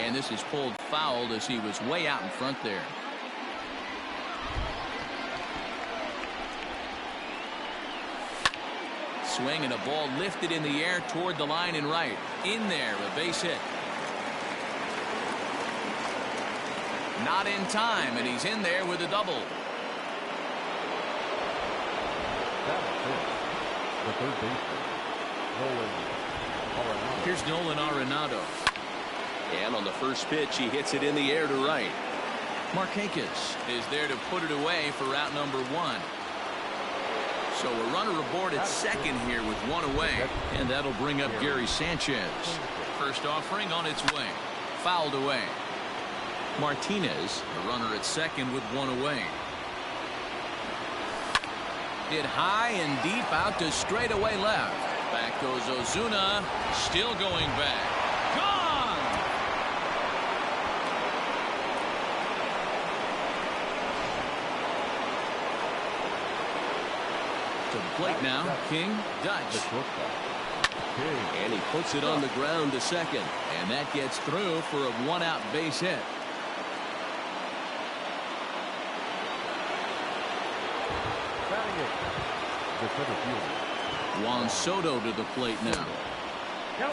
And this is pulled fouled as he was way out in front there. Swing and a ball lifted in the air toward the line and right. In there, a base hit. Not in time, and he's in there with a double. The third baseman, Here's Nolan Arenado. And on the first pitch, he hits it in the air to right. Markakis is there to put it away for route number 1. So a runner aboard at second here with one away. And that'll bring up Gary Sanchez. First offering on its way. Fouled away. Martinez, the runner at second with one away. Hit high and deep out to straightaway left. Back goes Ozuna. Still going back. Gone! To the plate now, King, Dutch. And he puts it on the ground to second. And that gets through for a one-out base hit. Juan Soto to the plate now.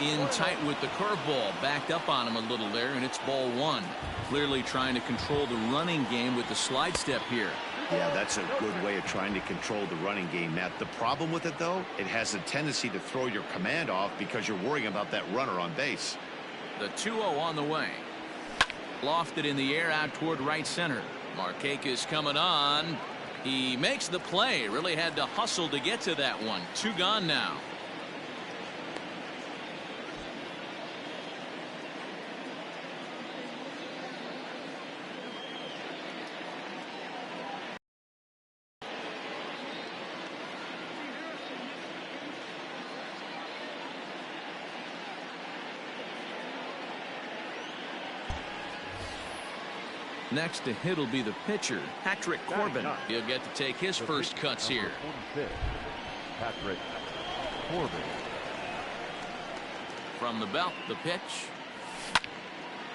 In tight with the curveball. Backed up on him a little there, and it's ball 1. Clearly trying to control the running game with the slide step here. Yeah, that's a good way of trying to control the running game, Matt. The problem with it, though, it has a tendency to throw your command off because you're worrying about that runner on base. The 2-0 on the way. Lofted in the air out toward right center. Markakis coming on. He makes the play. Really had to hustle to get to that one. 2 gone now. Next to hit will be the pitcher, Patrick Corbin. He'll get to take his first cuts here. Patrick Corbin. From the belt, the pitch.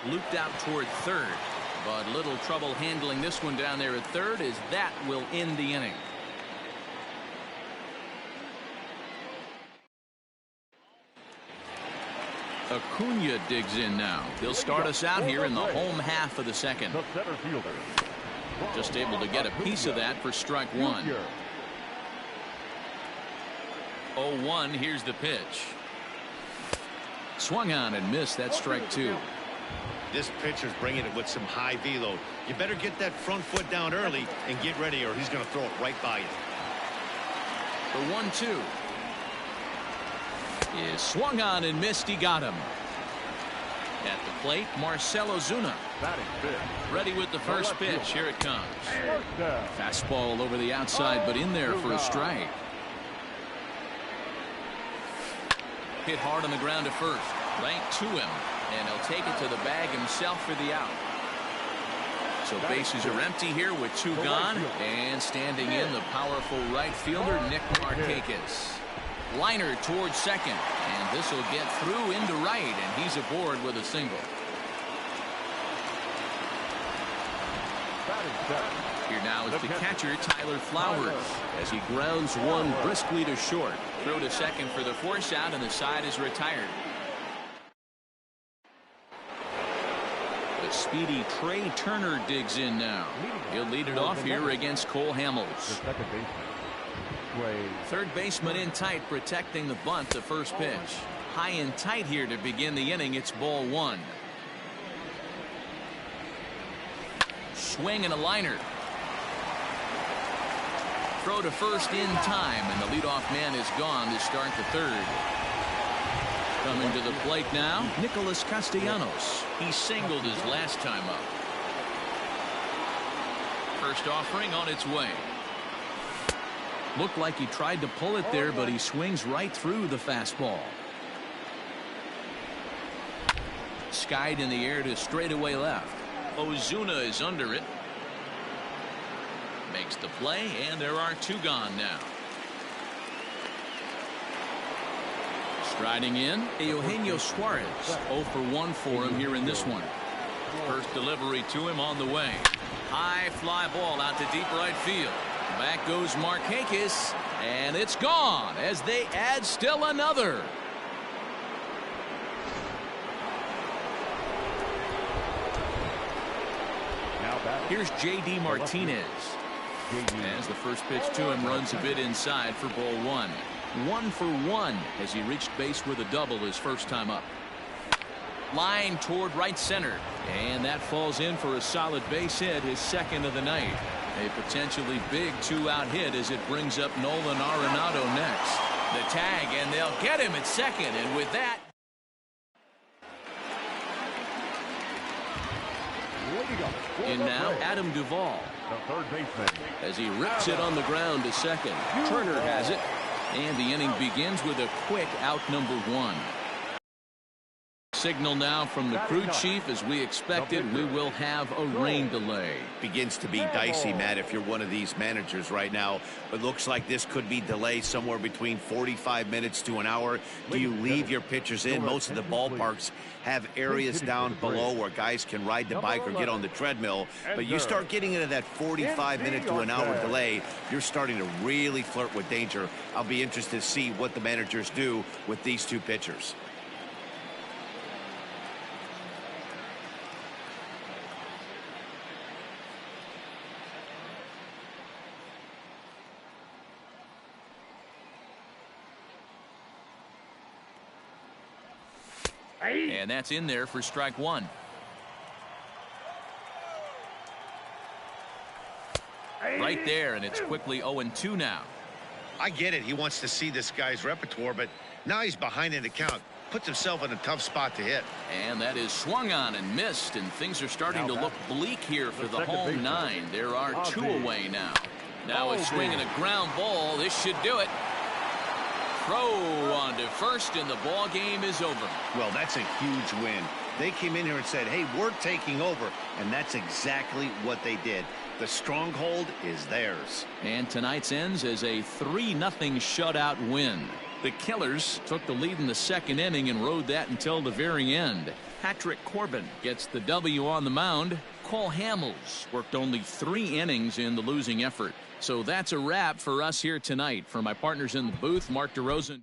Looped out toward third, but little trouble handling this one down there at third, as that will end the inning. Acuna digs in now. He'll start us out here in the home half of the second. Just able to get a piece of that for strike 1. 0-1. Here's the pitch. Swung on and missed. That strike 2. This pitcher's bringing it with some high velo. You better get that front foot down early and get ready, or he's going to throw it right by you. The 1-2. Is swung on and missed. He got him. At the plate, Marcell Ozuna. Ready with the first pitch. Here it comes. Fastball over the outside, but in there for a strike. Hit hard on the ground at first. Right to him. And he'll take it to the bag himself for the out. So bases are empty here with 2 gone. And standing in, the powerful right fielder, Nick Markakis. Liner towards second, and this will get through into right, and he's aboard with a single. Here now is the catcher, Tyler Flowers, as he grounds one briskly to short. Throw to second for the force out, and the side is retired. The speedy Trey Turner digs in now. He'll lead it off here against Cole Hamels. Third baseman in tight, protecting the bunt to first pitch. High and tight here to begin the inning. It's ball 1. Swing and a liner. Throw to first in time, and the leadoff man is gone to start the third. Coming to the plate now, Nicholas Castellanos. He singled his last time up. First offering on its way. Looked like he tried to pull it there, but he swings right through the fastball. Skied in the air to straightaway left. Ozuna is under it. Makes the play, and there are 2 gone now. Striding in, Eugenio Suarez. 0 for 1 for him here in this one. First delivery to him on the way. High fly ball out to deep right field. Back goes Markakis, and it's gone as they add still another. Here's J.D. Martinez. As the first pitch to him runs a bit inside for ball one. 1 for 1 as he reached base with a double his first time up. Line toward right center, and that falls in for a solid base hit, his second of the night. A potentially big 2-out hit as it brings up Nolan Arenado next. The tag, and they'll get him at second, and with that, in now Adam Duvall, the third baseman, as he rips it on the ground to second. Turner has it, and the inning begins with a quick out number 1. Signal now from the crew chief. As we expected, we will have a rain delay. Begins to be dicey, Matt, if you're one of these managers right now. It looks like this could be delayed somewhere between 45 minutes to an hour. Do you leave your pitchers in? Most of the ballparks have areas down below where guys can ride the bike or get on the treadmill. But you start getting into that 45-minute to an hour delay, you're starting to really flirt with danger. I'll be interested to see what the managers do with these two pitchers. And that's in there for strike 1. Right there, and it's quickly 0-2 now. I get it. He wants to see this guy's repertoire, but now he's behind in the count. Puts himself in a tough spot to hit. And that is swung on and missed, and things are starting to look bleak here for the home 9. There are 2 away now. Now a swing and a ground ball. This should do it. Throw on to first, and the ball game is over. Well, that's a huge win. They came in here and said, hey, we're taking over, and that's exactly what they did. The stronghold is theirs. And tonight's ends as a 3-0 shutout win. The Killers took the lead in the second inning and rode that until the very end. Patrick Corbin gets the W on the mound. Cole Hamels worked only 3 innings in the losing effort. So that's a wrap for us here tonight. For my partners in the booth, Mark DeRosa.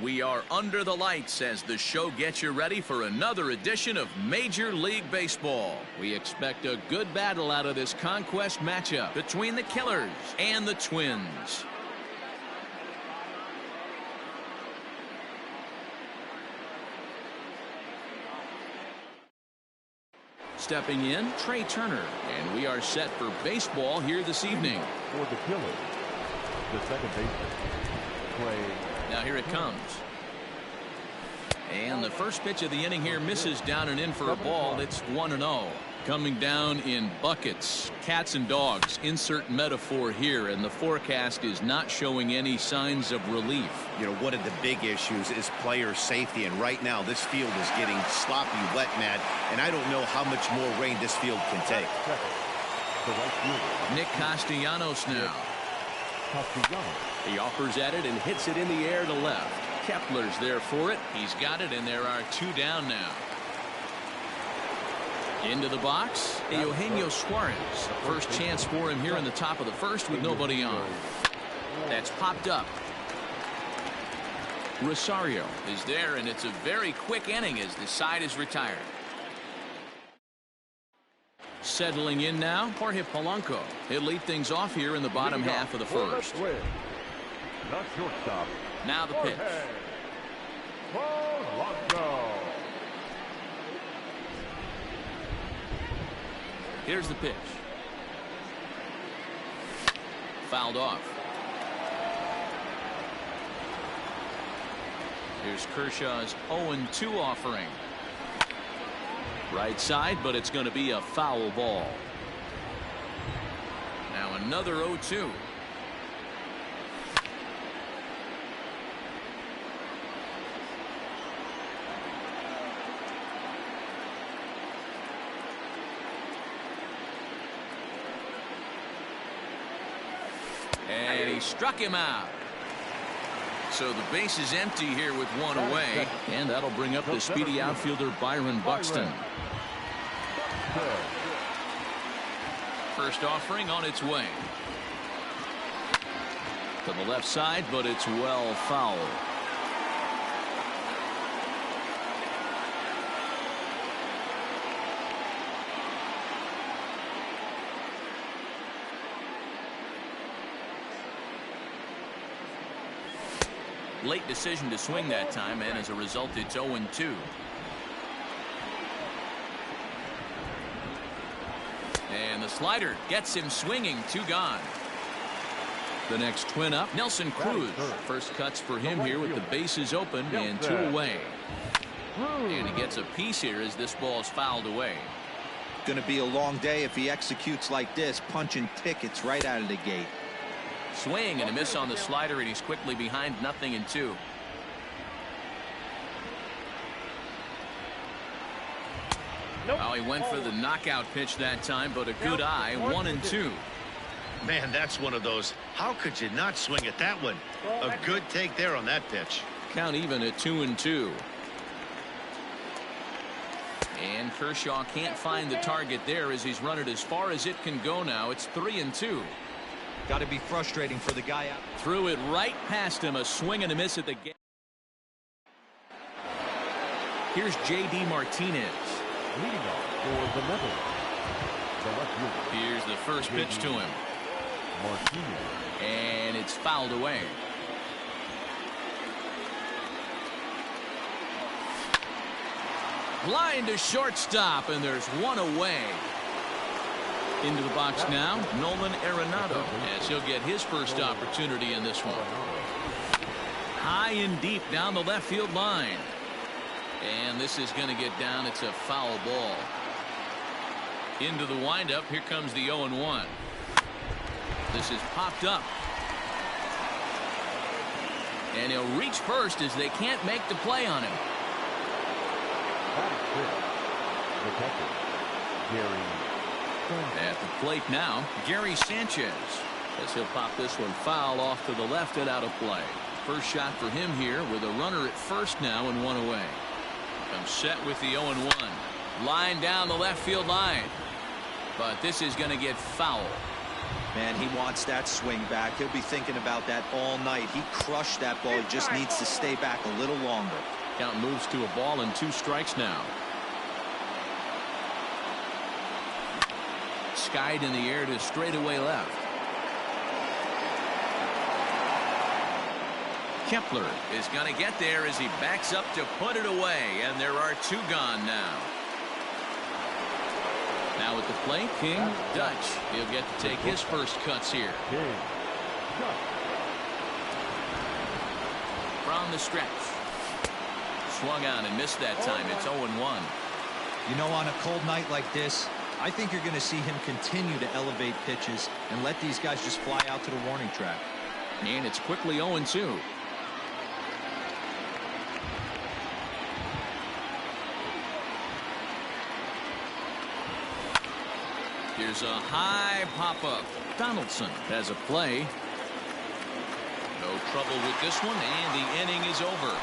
We are under the lights as the show gets you ready for another edition of Major League Baseball. We expect a good battle out of this conquest matchup between the Killers and the Twins. Stepping in, Trey Turner, and we are set for baseball here this evening. For the Killers, the second baseman, Trey. Now here it comes. And the first pitch of the inning here misses down and in for a ball. It's 1-0. Coming down in buckets, cats and dogs, insert metaphor here, and the forecast is not showing any signs of relief. You know, one of the big issues is player safety, and right now this field is getting sloppy wet, Matt, and I don't know how much more rain this field can take. Nick Castellanos now. He offers at it and hits it in the air to left. Kepler's there for it. He's got it, and there are 2 down now. Into the box, Eugenio Suarez. First chance for him here in the top of the first with nobody on. That's popped up. Rosario is there, and it's a very quick inning as the side is retired. Settling in now, Jorge Polanco. He'll lead things off here in the bottom half of the first. Now the pitch. Here's the pitch. Fouled off. Here's Kershaw's 0-2 offering. Right side, but it's going to be a foul ball. Now another 0-2. And he struck him out. So the base is empty here with 1 away, and that'll bring up the speedy outfielder Byron Buxton. First offering on its way. To the left side, but it's well fouled. Late decision to swing that time, and as a result it's 0-2. And the slider gets him swinging. 2 gone. The next twin up, Nelson Cruz. First cuts for him here with the bases open and 2 away. And he gets a piece here as this ball's fouled away. Going to be a long day if he executes like this, punching tickets right out of the gate. Swing and a miss on the slider, and he's quickly behind 0-2. Oh, he went for the knockout pitch that time, but a good eye. 1-2. Man, that's one of those. How could you not swing at that one? A good take there on that pitch. Count even at 2-2. And Kershaw can't find the target there as he's run it as far as it can go now. It's 3-2. Got to be frustrating for the guy out. Threw it right past him. A swing and a miss at the game. Here's J.D. Martinez. Leading off for the Netherlands, the left fielder. Here's the first pitch to him. Martinez. And it's fouled away. Line to shortstop, and there's 1 away. Into the box now, Nolan Arenado, as he'll get his first opportunity in this one. High and deep down the left field line. And this is going to get down. It's a foul ball. Into the windup. Here comes the 0-1. This is popped up. And he'll reach first as they can't make the play on him. At the plate now, Gary Sanchez, as he'll pop this one foul off to the left and out of play. First shot for him here with a runner at first now and 1 away. Comes set with the 0-1. Line down the left field line. But this is going to get foul. Man, he wants that swing back. He'll be thinking about that all night. He crushed that ball. He just needs to stay back a little longer. Count moves to a ball and 2 strikes now. Skied in the air to straightaway left. Kepler is going to get there as he backs up to put it away, and there are 2 gone now. Now at the plate, King Dutch. He'll get to take his first cuts here. From the stretch. Swung on and missed that time. It's 0-1. You know, on a cold night like this, I think you're going to see him continue to elevate pitches and let these guys just fly out to the warning track. And it's quickly 0-2. Here's a high pop-up. Donaldson has a play. No trouble with this one, and the inning is over.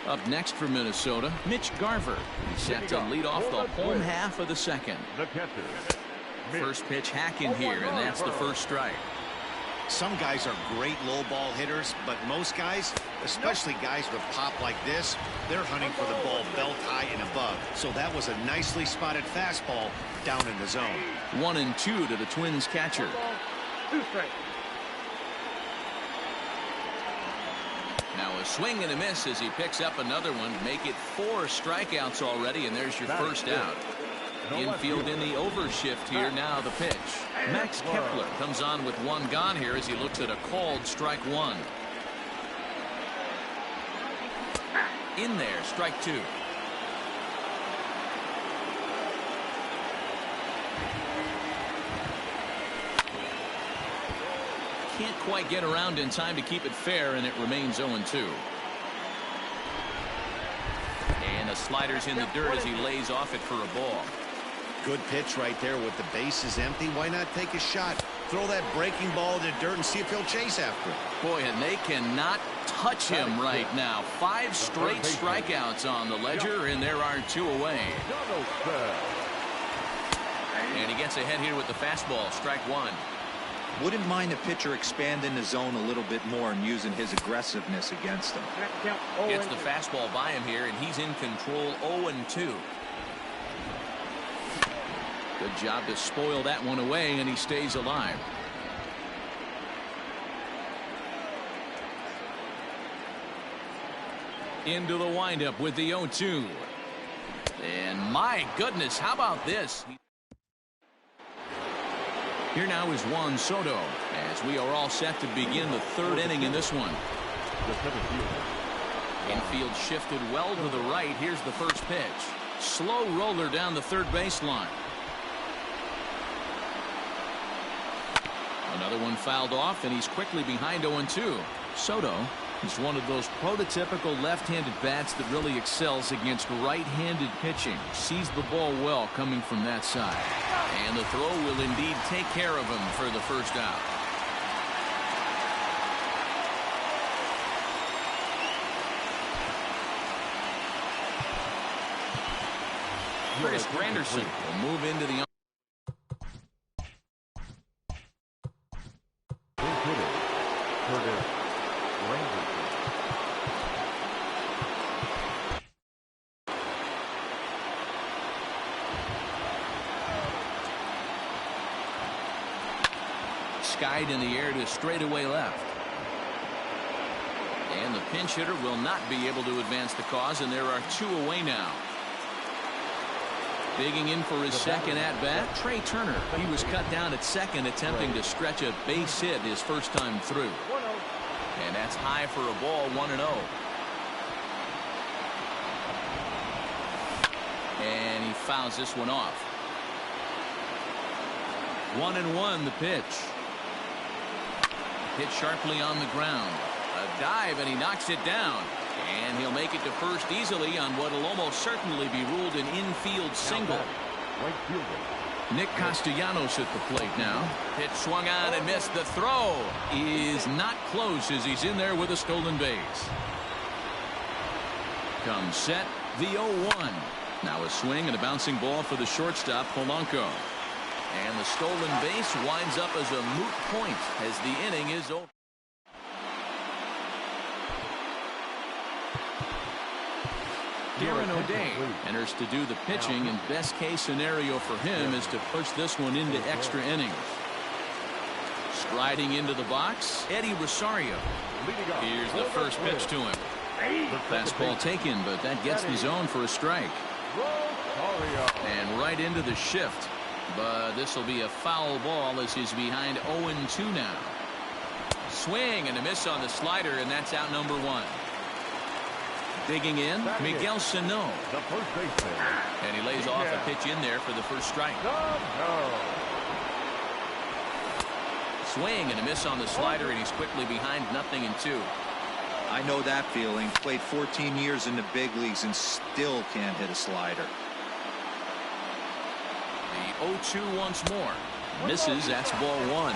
Up next for Minnesota, Mitch Garver. He's set to lead off the home half of the second. The catcher. First pitch hack in here, and that's the first strike. Some guys are great low ball hitters, but most guys, especially guys with pop like this, they're hunting for the ball belt high and above. So that was a nicely spotted fastball down in the zone. 1-2 to the Twins catcher. 2 strikes. Now a swing and a miss as he picks up another one. Make it 4 strikeouts already, and there's your first out. Infield in the overshift here. Now the pitch. Max Kepler comes on with 1 gone here as he looks at a called strike 1. In there, strike 2. Can't quite get around in time to keep it fair, and it remains 0-2. And the slider's in the dirt as he lays off it for a ball. Good pitch right there with the bases empty. Why not take a shot? Throw that breaking ball in the dirt and see if he'll chase after it. Boy, and they cannot touch him right now. 5 straight strikeouts on the ledger, and there are 2 away. And he gets ahead here with the fastball, strike 1. Wouldn't mind the pitcher expanding the zone a little bit more and using his aggressiveness against him. Gets the fastball by him here, and he's in control. 0-2. Good job to spoil that one away, and he stays alive. Into the windup with the 0-2. And my goodness, how about this? Here now is Juan Soto as we are all set to begin the 3rd inning in this one. Infield shifted well to the right. Here's the first pitch. Slow roller down the 3rd baseline. Another one fouled off, and he's quickly behind 0-2. Soto is one of those prototypical left-handed bats that really excels against right-handed pitching. Sees the ball well coming from that side. And the throw will indeed take care of him for the first out. Curtis Granderson will move into the skied in the air to straightaway left. And the pinch hitter will not be able to advance the cause, and there are 2 away now. Digging in for his second at-bat, Trey Turner. He was cut down at second, attempting to stretch a base hit his first time through. And that's high for a ball, 1-0. And he fouls this one off. 1-1 the pitch. Hit sharply on the ground. A dive, and he knocks it down. And he'll make it to first easily on what will almost certainly be ruled an infield single. Nick Castellanos at the plate now. Pitch swung on and missed. The throw is not close as he's in there with a stolen base. comes set, the 0-1. Now a swing and a bouncing ball for the shortstop, Polanco. And the stolen base winds up as a moot point as the inning is over. Darren O'Day enters to do the pitching, and best case scenario for him is to push this one into extra innings. Striding into the box, Eddie Rosario. Here's the first pitch to him. Fastball taken, but that gets the zone for a strike. And right into the shift. But this will be a foul ball as he's behind 0-2 now. Swing and a miss on the slider, and that's out number 1. Digging in, Miguel Sano. And he lays off a pitch in there for the first strike. Swing and a miss on the slider, and he's quickly behind 0-2. I know that feeling. Played 14 years in the big leagues and still can't hit a slider. The 0-2 once more. Misses, that's ball 1.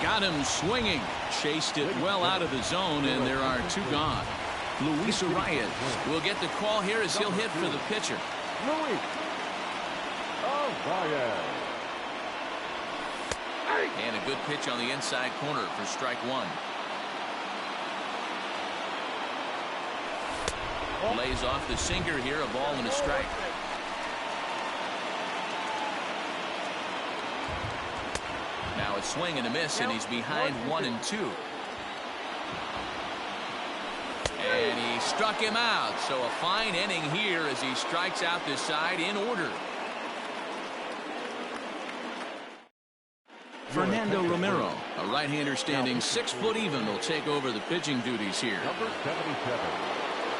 Got him swinging. Chased it well out of the zone, and there are 2 gone. Luis Arias will get the call here as he'll hit for the pitcher. And a good pitch on the inside corner for strike 1. Lays off the sinker here, a ball and a strike. Now a swing and a miss, and he's behind 1-2. And he struck him out, so a fine inning here as he strikes out this side in order. Fernando Romero, a right-hander standing 6 foot even, will take over the pitching duties here.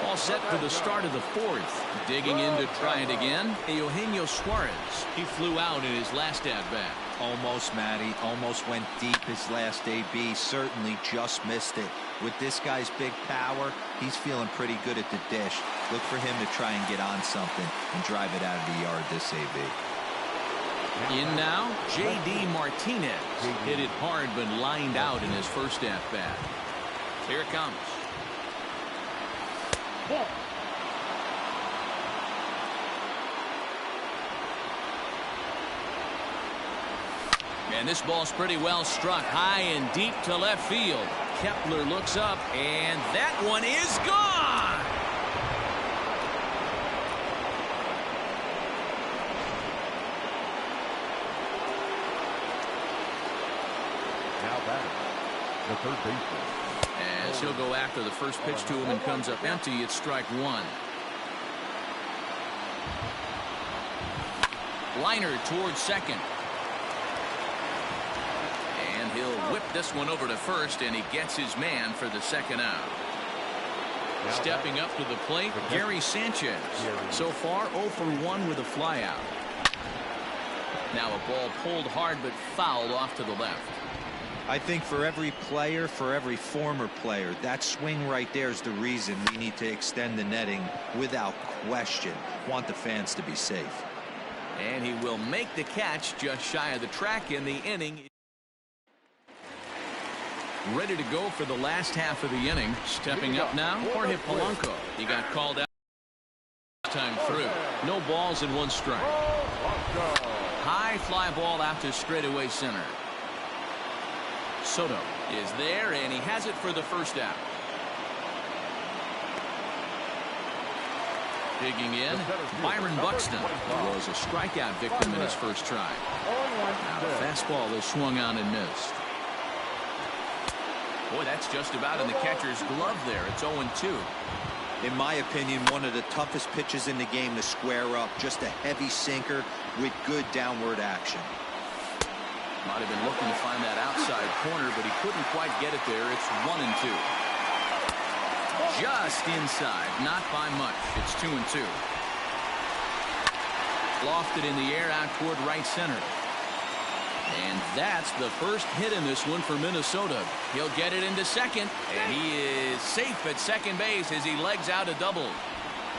All set for the start of the 4th. Digging in to try it again, Eugenio Suarez. He flew out in his last at-bat. Almost, Matty. Almost went deep his last AB. Certainly just missed it. With this guy's big power, he's feeling pretty good at the dish. Look for him to try and get on something and drive it out of the yard this AB. In now, J.D. Martinez. Hit it hard but lined out in his first at-bat. Here it comes. And this ball's pretty well struck high and deep to left field. Kepler looks up, and that one is gone. Now batting, the third baseman. As he'll go after the first pitch to him and comes up empty, it's strike 1. Liner towards second. And he'll whip this one over to first, and he gets his man for the second out. Stepping up to the plate, Gary Sanchez. So far 0 for 1 with a flyout. Now a ball pulled hard but fouled off to the left. I think for every player, for every former player, that swing right there is the reason we need to extend the netting without question. Want the fans to be safe. And he will make the catch just shy of the track in the inning. Ready to go for the last half of the inning. Stepping up now, Jorge Polanco. He got called out time through. No balls and 1 strike. High fly ball out to straightaway center. Soto is there, and he has it for the first out. Digging in, Byron Buxton, who was a strikeout victim in his first try. Now the fastball is swung on and missed. Boy, that's just about in the catcher's glove there. It's 0-2. In my opinion, one of the toughest pitches in the game to square up. Just a heavy sinker with good downward action. Might have been looking to find that outside corner, but he couldn't quite get it there. It's 1-2. Just inside, not by much. It's 2-2. Lofted in the air out toward right center. And that's the first hit in this one for Minnesota. He'll get it into second, and he is safe at second base as he legs out a double.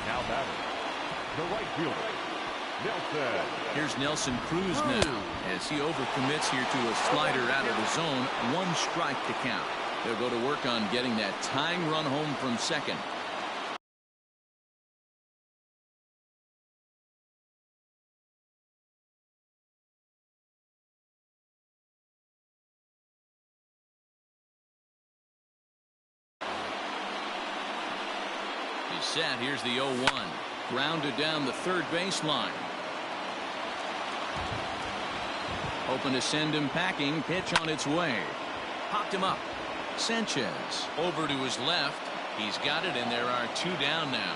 Now batting, the right fielder, Nelson. Here's Nelson Cruz now as he overcommits here to a slider out of the zone. 1 strike to count. They'll go to work on getting that tying run home from second. He's set. Here's the 0-1. Grounded down the third baseline. Hoping to send him packing. Pitch on its way. Popped him up. Sanchez over to his left. He's got it, and there are 2 down now.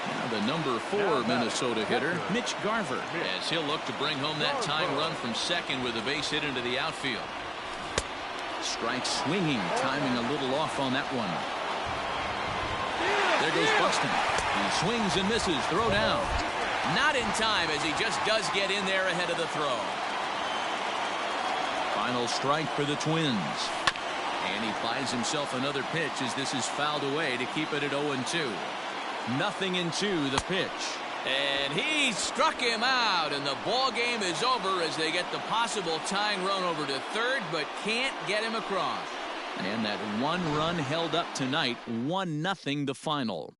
Now the number 4 Minnesota hitter, Mitch Garver, as he'll look to bring home that tying run from second with a base hit into the outfield. Strike swinging, timing a little off on that one. There goes Buxton. He swings and misses. Throw down. Not in time, as he just does get in there ahead of the throw. Final strike for the Twins. And he finds himself another pitch as this is fouled away to keep it at 0-2. Nothing in 2, the pitch. And he struck him out, and the ball game is over as they get the possible tying run over to third, but can't get him across. And that 1 run held up tonight, 1-0 the final.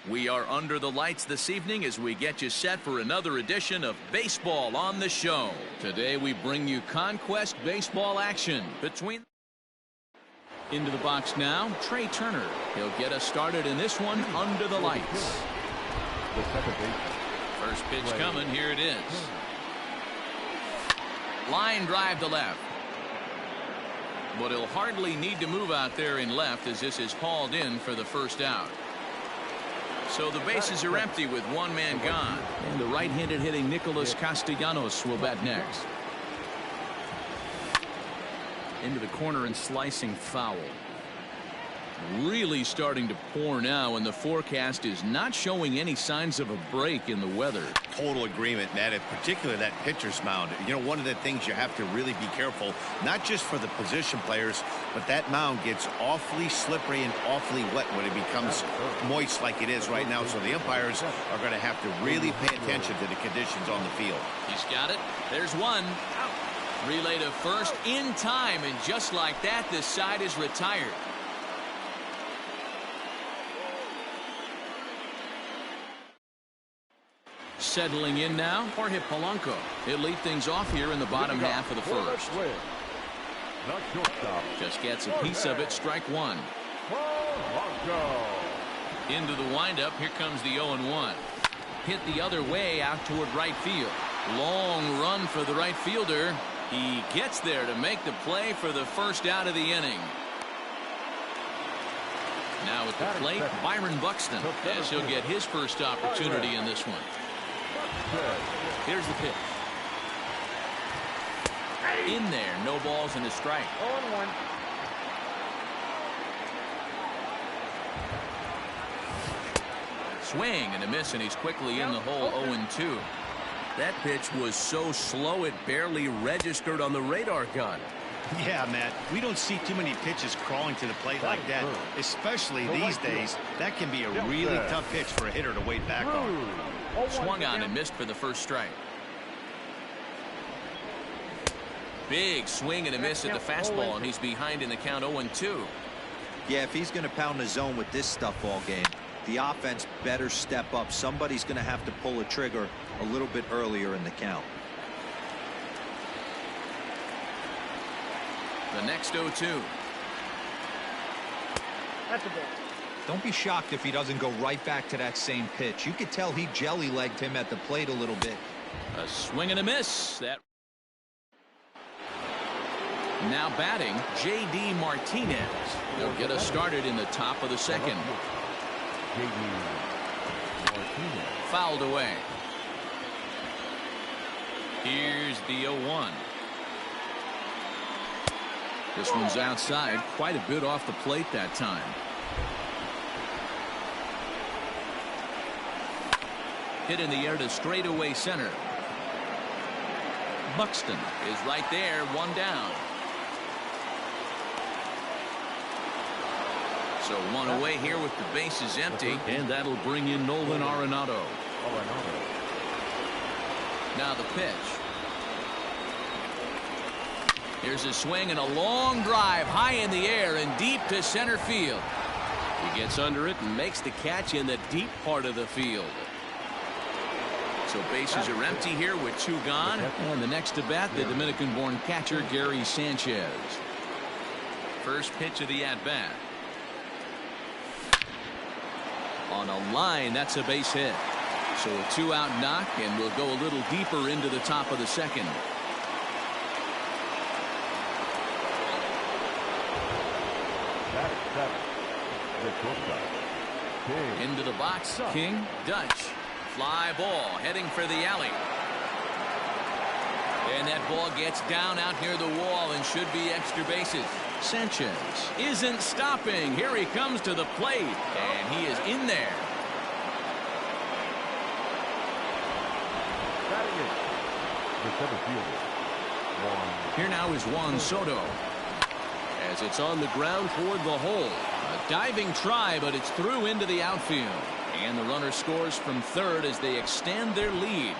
We are under the lights this evening as we get you set for another edition of Baseball on the Show. Today we bring you Conquest baseball action between... Into the box now, Trey Turner. He'll get us started in this one under the lights. First pitch coming, here it is. Line drive to left. But he'll hardly need to move out there in left as this is hauled in for the first out. So the bases are empty with 1 man gone. And the right-handed hitting Nicholas Castellanos will bat next. Into the corner and slicing foul. Really starting to pour now, and the forecast is not showing any signs of a break in the weather. Total agreement, Matt. In particular, that pitcher's mound. You know, one of the things you have to really be careful, not just for the position players, but that mound gets awfully slippery and awfully wet when it becomes moist like it is right now. So the umpires are going to have to really pay attention to the conditions on the field. He's got it. There's one. Relay to first in time, and just like that, this side is retired. Settling in now, Jorge Polanco. He'll lead things off here in the bottom half of the first. Just gets a piece of it, strike one. Into the windup, here comes the 0-1. Hit the other way out toward right field. Long run for the right fielder. He gets there to make the play for the first out of the inning. Now at the plate, Byron Buxton, as he'll get his first opportunity in this one. Here's the pitch. In there, no balls and a strike. 0-1. Swing and a miss, and he's quickly in the hole. 0-2. That pitch was so slow it barely registered on the radar gun. Yeah, Matt, we don't see too many pitches crawling to the plate like that, especially these days. That can be a really tough pitch for a hitter to wait back on. Swung on and missed for the first strike. Big swing and a miss at the fastball, and he's behind in the count. 0-2. Yeah, if he's going to pound the zone with this stuff all game, the offense better step up. Somebody's going to have to pull a trigger a little bit earlier in the count. The next 0-2. That's a ball. Don't be shocked if he doesn't go right back to that same pitch. You could tell he jelly-legged him at the plate a little bit. A swing and a miss. That now batting, J.D. Martinez. He'll get us started in the top of the second. Fouled away. Here's the 0-1. This one's outside, quite a bit off the plate that time. Hit in the air to straightaway center. Buxton is right there, one down. So one away here with the bases empty, and that'll bring in Nolan Arenado. Now the pitch. Here's a swing and a long drive high in the air and deep to center field. He gets under it and makes the catch in the deep part of the field. So bases are empty here with two gone, and the next to bat, the Dominican-born catcher Gary Sanchez. First pitch of the at-bat. On a line, that's a base hit. So a two-out knock, and we'll go a little deeper into the top of the second. Into the box, King, Dutch. Fly ball heading for the alley. And that ball gets down out near the wall and should be extra bases. Sanchez isn't stopping. Here he comes to the plate, and he is in there. Here now is Juan Soto. As it's on the ground toward the hole. A diving try, but it's through into the outfield. And the runner scores from third as they extend their lead.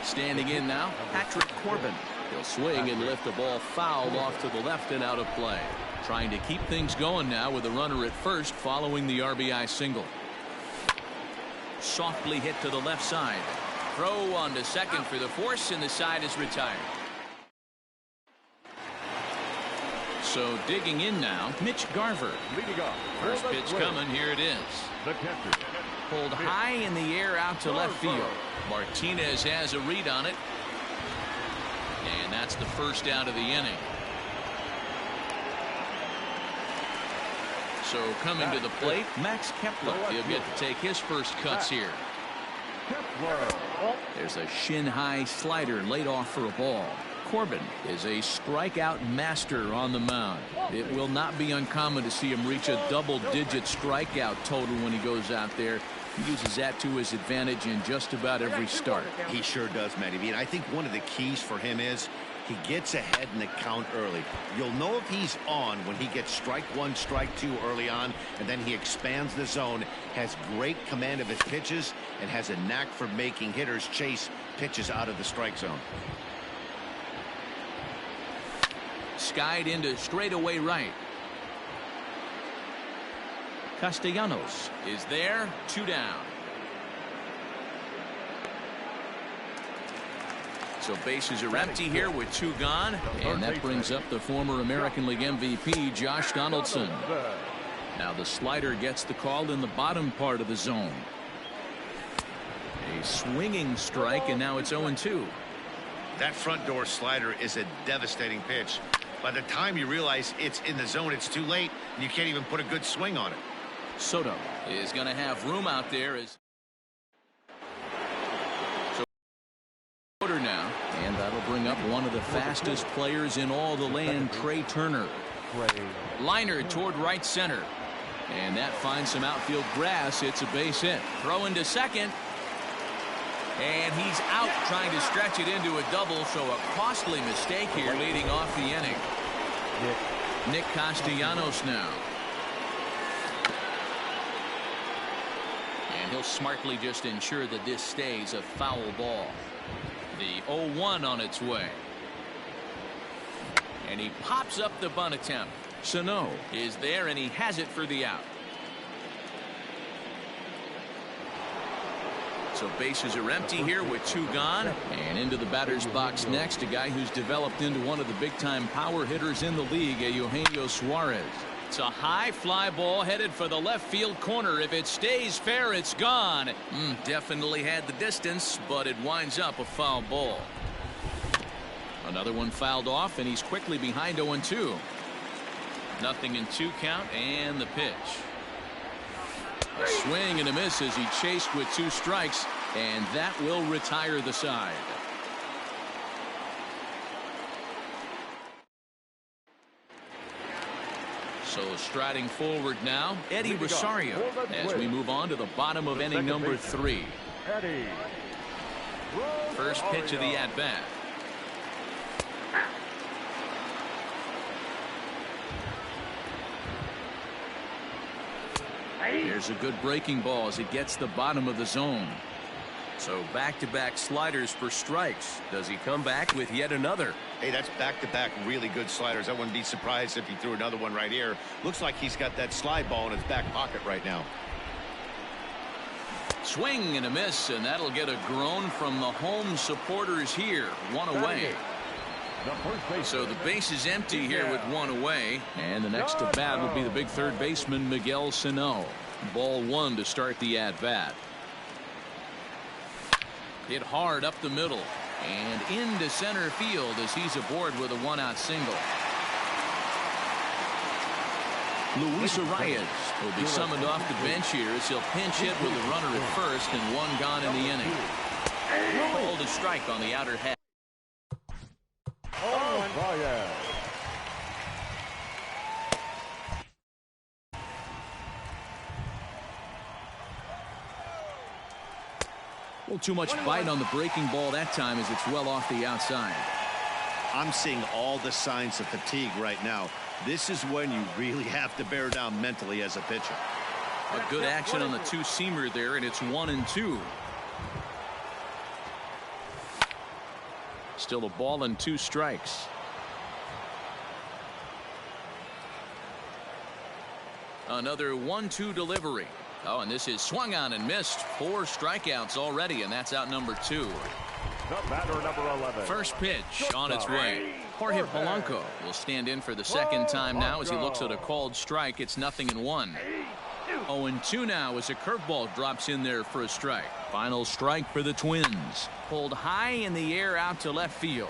Standing in now, Patrick Corbin. He'll swing and lift the ball foul off to the left and out of play. Trying to keep things going now with a runner at first following the RBI single. Softly hit to the left side. Throw on to second for the force, and the side is retired. So digging in now, Mitch Garver. First pitch coming. Here it is. Pulled high in the air out to left field. Martinez has a read on it. And that's the first out of the inning. So coming to the plate, Max Kepler. He'll get to take his first cuts here. There's a shin-high slider laid off for a ball. Corbin is a strikeout master on the mound. It will not be uncommon to see him reach a double-digit strikeout total when he goes out there. He uses that to his advantage in just about every start. He sure does, Matty V. And I think one of the keys for him is he gets ahead in the count early. You'll know if he's on when he gets strike one, strike two early on, and then he expands the zone, has great command of his pitches, and has a knack for making hitters chase pitches out of the strike zone. Skied into straightaway right. Castellanos is there, 2 down. So bases are empty here with 2 gone, and that brings up the former American League MVP, Josh Donaldson. Now the slider gets the call in the bottom part of the zone. A swinging strike, and now it's 0-2. That front door slider is a devastating pitch. By the time you realize it's in the zone, it's too late, and you can't even put a good swing on it. Soto is going to have room out there as now, and that'll bring up one of the fastest players in all the land, Trey Turner. Liner toward right center, and that finds some outfield grass. It's a base hit. Throw into second, and he's out trying to stretch it into a double, so a costly mistake here leading off the inning. Nick Castellanos now. And he'll smartly just ensure that this stays a foul ball. The 0-1 on its way. And he pops up the bunt attempt. Sano is there, and he has it for the out. So bases are empty here with 2 gone. And into the batter's box next, a guy who's developed into one of the big-time power hitters in the league, Eugenio Suarez. It's a high fly ball headed for the left field corner. If it stays fair, it's gone. Definitely had the distance, but it winds up a foul ball. Another one fouled off, and he's quickly behind 0-2. 0-2 count, and the pitch. A swing and a miss as he chased with 2 strikes, and that will retire the side. So striding forward now, Eddie Rosario, as we move on to the bottom of inning number 3. First pitch of the at-bat. Here's a good breaking ball as it gets the bottom of the zone. So back-to-back sliders for strikes. Does he come back with yet another? Hey, that's back-to-back really good sliders. I wouldn't be surprised if he threw another one right here. Looks like he's got that slide ball in his back pocket right now. Swing and a miss, and that'll get a groan from the home supporters here. 1 away. So the base is empty here with 1 away, and the next to bat will be the big third baseman, Miguel Sano. Ball 1 to start the at-bat. Hit hard up the middle and into center field as he's aboard with a 1-out single. Luis Arias will be summoned off the bench here as he'll pinch hit with a runner at first and 1 gone in the inning. Called a strike on the outer half. Well, too much bite on the breaking ball that time as it's well off the outside. I'm seeing all the signs of fatigue right now. This is when you really have to bear down mentally as a pitcher. A good action on the 2-seamer there, and it's 1-2. Still a ball and 2 strikes. Another 1-2 delivery. Oh, and this is swung on and missed. 4 strikeouts already, and that's out number 2. The batter, number 11. First pitch on its way. Jorge Polanco will stand in for the second time now as he looks at a called strike. It's 0-1. 0-2 now as a curveball drops in there for a strike. Final strike for the Twins. Pulled high in the air out to left field.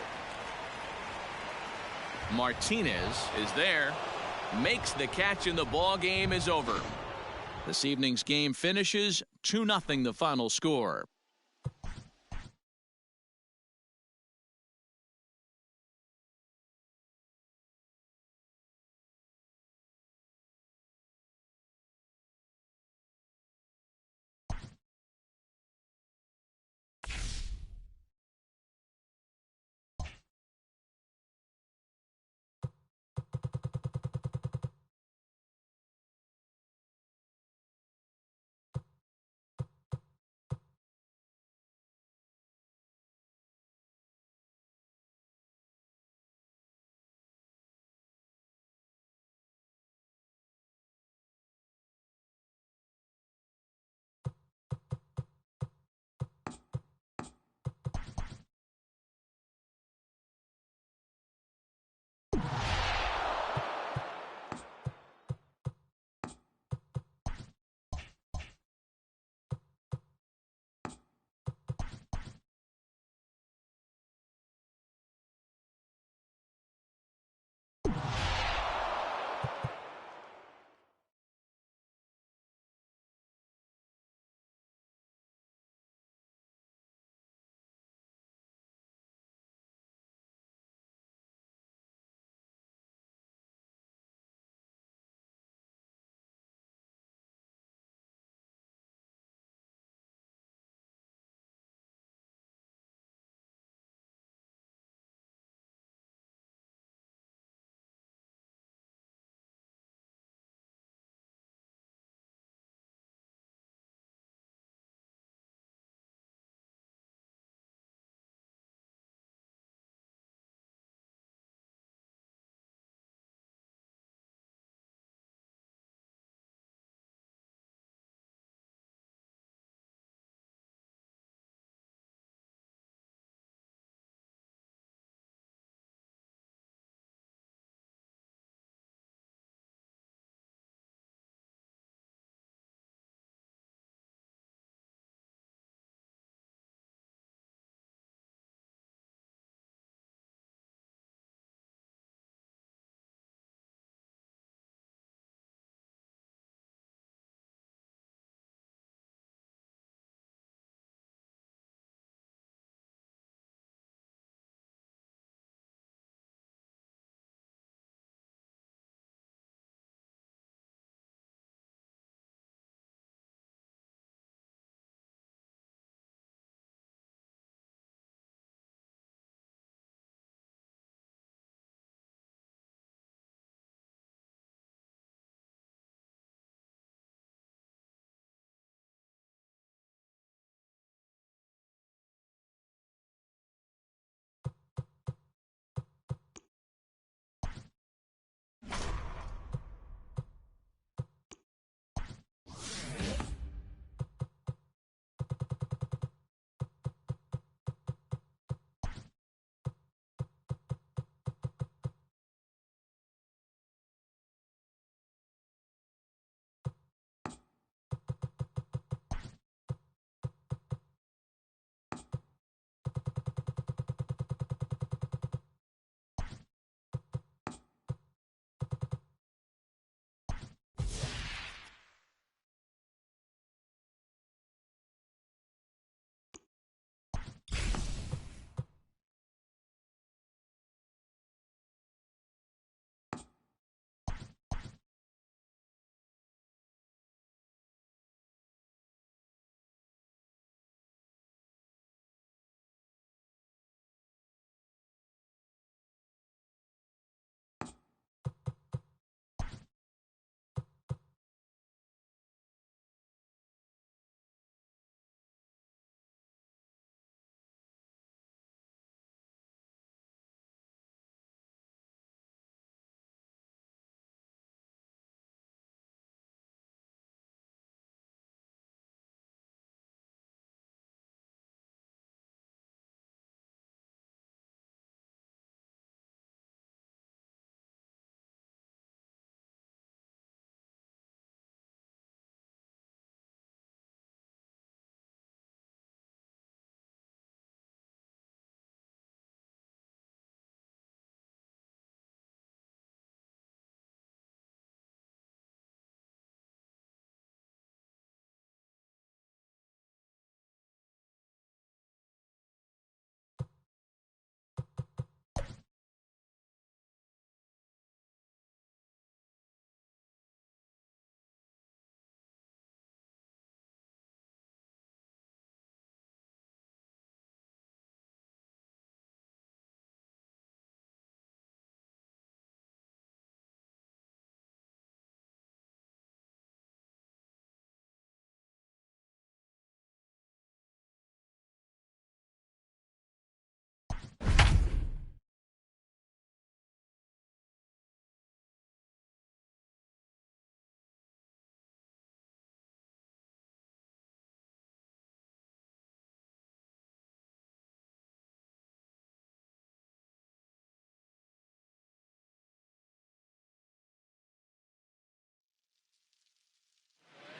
Martinez is there. Makes the catch, and the ball game is over. This evening's game finishes 2-0 the final score.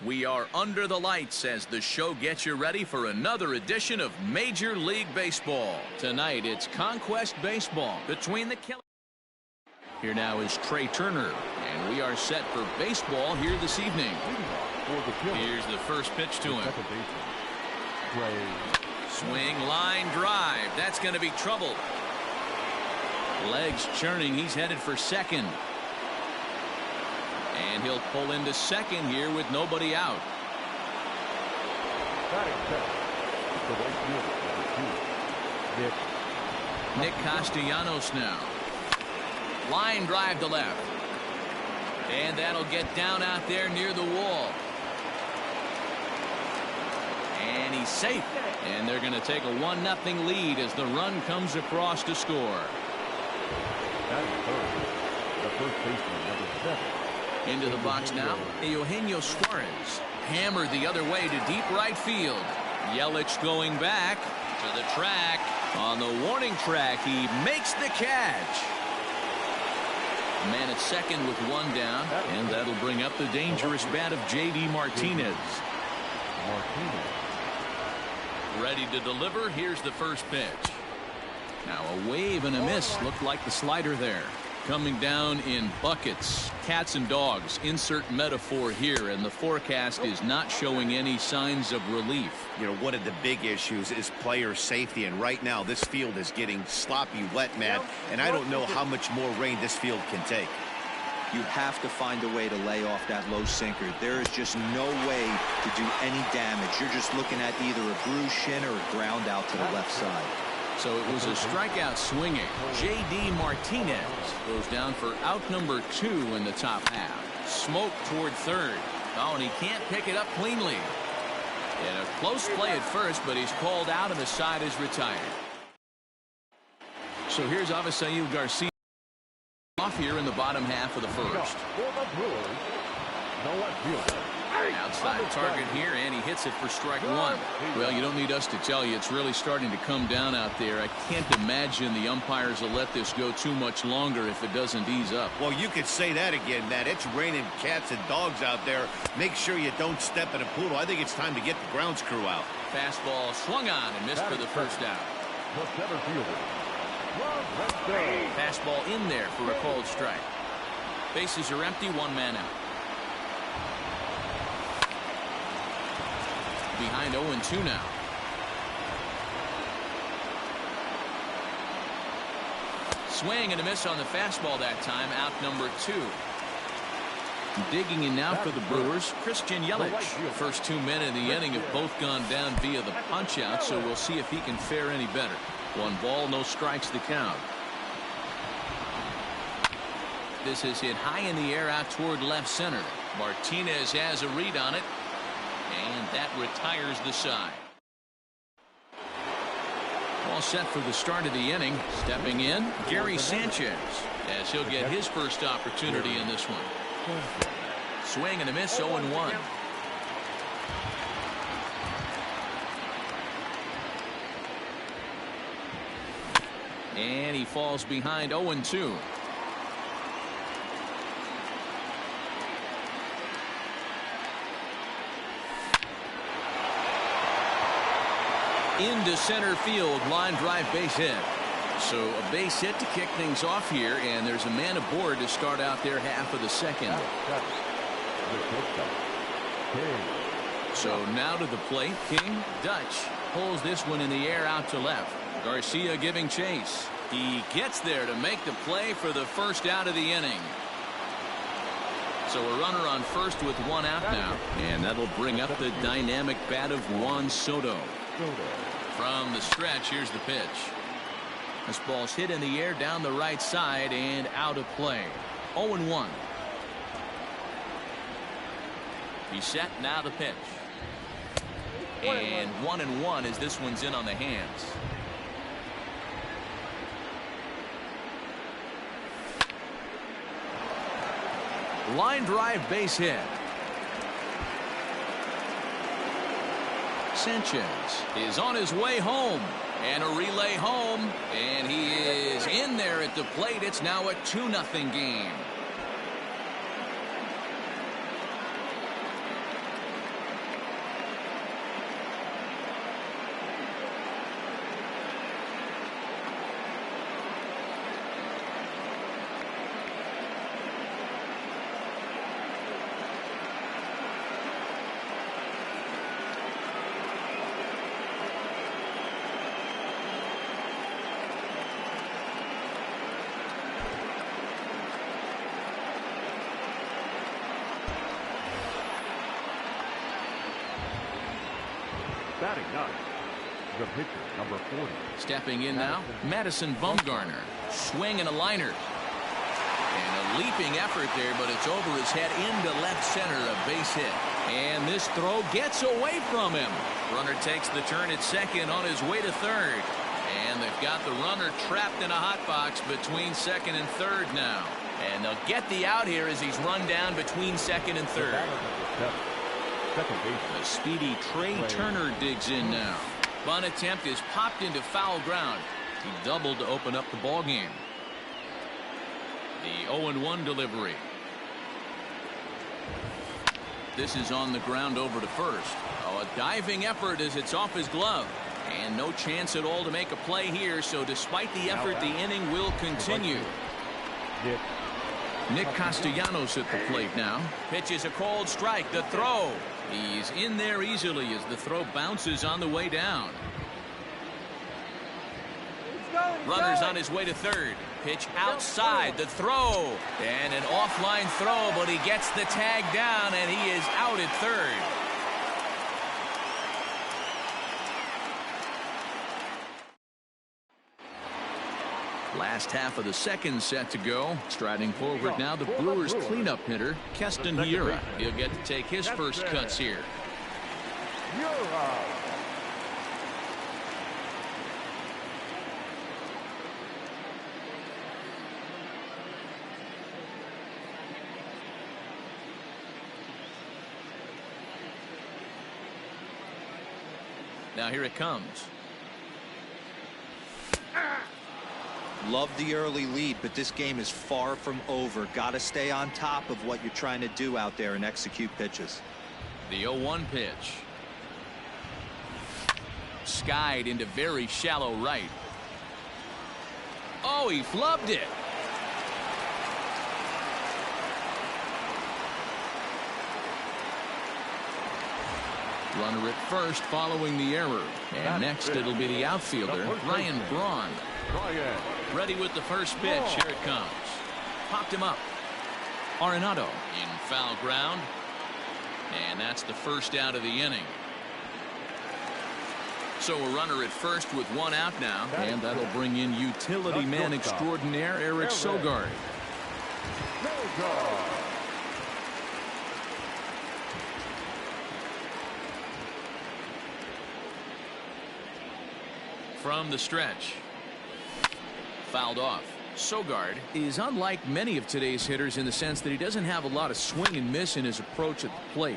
We are under the lights as the show gets you ready for another edition of Major League Baseball. Tonight, it's Conquest Baseball between the Killers. Here now is Trey Turner, and we are set for baseball here this evening. Here's the first pitch to him. Swing, line, drive. That's going to be trouble. Legs churning. He's headed for second. And he'll pull into second here with nobody out. Nick Castellanos now. Line drive to left. And that'll get down out there near the wall. And he's safe. And they're going to take a 1-0 lead as the run comes across to score. The first baseman, number 7. Into the box now, Eugenio Suarez. Hammered the other way to deep right field. Yelich going back to the track. On the warning track, he makes the catch. Man at second with one down, and that'll bring up the dangerous bat of J.D. Martinez. Ready to deliver. Here's the first pitch. Now a wave and a miss. Looked like the slider there. Coming down in buckets. Cats and dogs. Insert metaphor here, and the forecast is not showing any signs of relief. You know, one of the big issues is player safety, and right now this field is getting sloppy wet, Matt, and I don't know how much more rain this field can take. You have to find a way to lay off that low sinker. There is just no way to do any damage. You're just looking at either a bruised shin or a ground out to the left side. So it was a strikeout swinging. J.D. Martinez goes down for out number 2 in the top half. Smoke toward third. Oh, and he can't pick it up cleanly. And a close play at first, but he's called out and the side is retired. So here's Avisail Garcia off here in the bottom half of the first. Outside target here, and he hits it for strike one. Well, you don't need us to tell you, it's really starting to come down out there. I can't imagine the umpires will let this go too much longer if it doesn't ease up. Well, you could say that again, Matt. It's raining cats and dogs out there. Make sure you don't step in a poodle. I think it's time to get the grounds crew out. Fastball swung on and missed for the first out. Fastball in there for a called strike. Bases are empty, one man out. Behind 0-2 now. Swing and a miss on the fastball that time. Out number 2. Digging in now for the Brewers, Christian Yelich. First 2 men in the inning have both gone down via the punch out, so we'll see if he can fare any better. 1 ball, no strikes the count. This is hit high in the air out toward left center. Martinez has a read on it. And that retires the side. All set for the start of the inning. Stepping in, Gary Sanchez, as he'll get his first opportunity in this one. Swing and a miss, 0-1. And he falls behind 0-2. Into center field, line drive, base hit. So a base hit to kick things off here, and there's a man aboard to start out their half of the second. So now to the plate, King. Dutch pulls this one in the air out to left. Garcia giving chase. He gets there to make the play for the first out of the inning. So a runner on first with 1 out now, and that'll bring up the dynamic bat of Juan Soto. From the stretch, here's the pitch. This ball's hit in the air down the right side and out of play. 0-1. He's set, now the pitch. And 1-1 as this one's in on the hands. Line drive, base hit. Sanchez is on his way home, and a relay home, and he is in there at the plate. It's now a 2-0 game. Batting ninth, the pitcher, number 40. Stepping in now, Madison Bumgarner. Swing and a liner. And a leaping effort there, but it's over his head into left center, a base hit. And this throw gets away from him. Runner takes the turn at second on his way to third. And they've got the runner trapped in a hot box between second and third now. And they'll get the out here as he's run down between second and third. A speedy Trey Turner digs in now. Bunt attempt is popped into foul ground. He doubled to open up the ball game. The 0-1 delivery. This is on the ground over to first. Oh, a diving effort as it's off his glove. And no chance at all to make a play here, so despite the effort, the inning will continue. Nick Castellanos at the plate now. Pitches a cold strike. The throw. He's in there easily as the throw bounces on the way down. Runner's on his way to third. Pitch outside. The throw. And an offline throw, but he gets the tag down, and he is out at third. Last half of the second set to go. Striding forward now, the Brewers cleanup hitter, Keston Hiura. He'll get to take his first cuts here. Now here it comes. Love the early lead, but this game is far from over. Got to stay on top of what you're trying to do out there and execute pitches. The 0-1 pitch. Skied into very shallow right. Oh, he flubbed it. Runner at first following the error. And next it'll be the outfielder, Ryan Braun. Ready with the first pitch. Here it comes. Popped him up. Arenado in foul ground. And that's the first out of the inning. So a runner at first with one out now. And that'll bring in utility man extraordinaire Eric Sogard. From the stretch. Fouled off. Sogard is unlike many of today's hitters in the sense that he doesn't have a lot of swing and miss in his approach at the plate.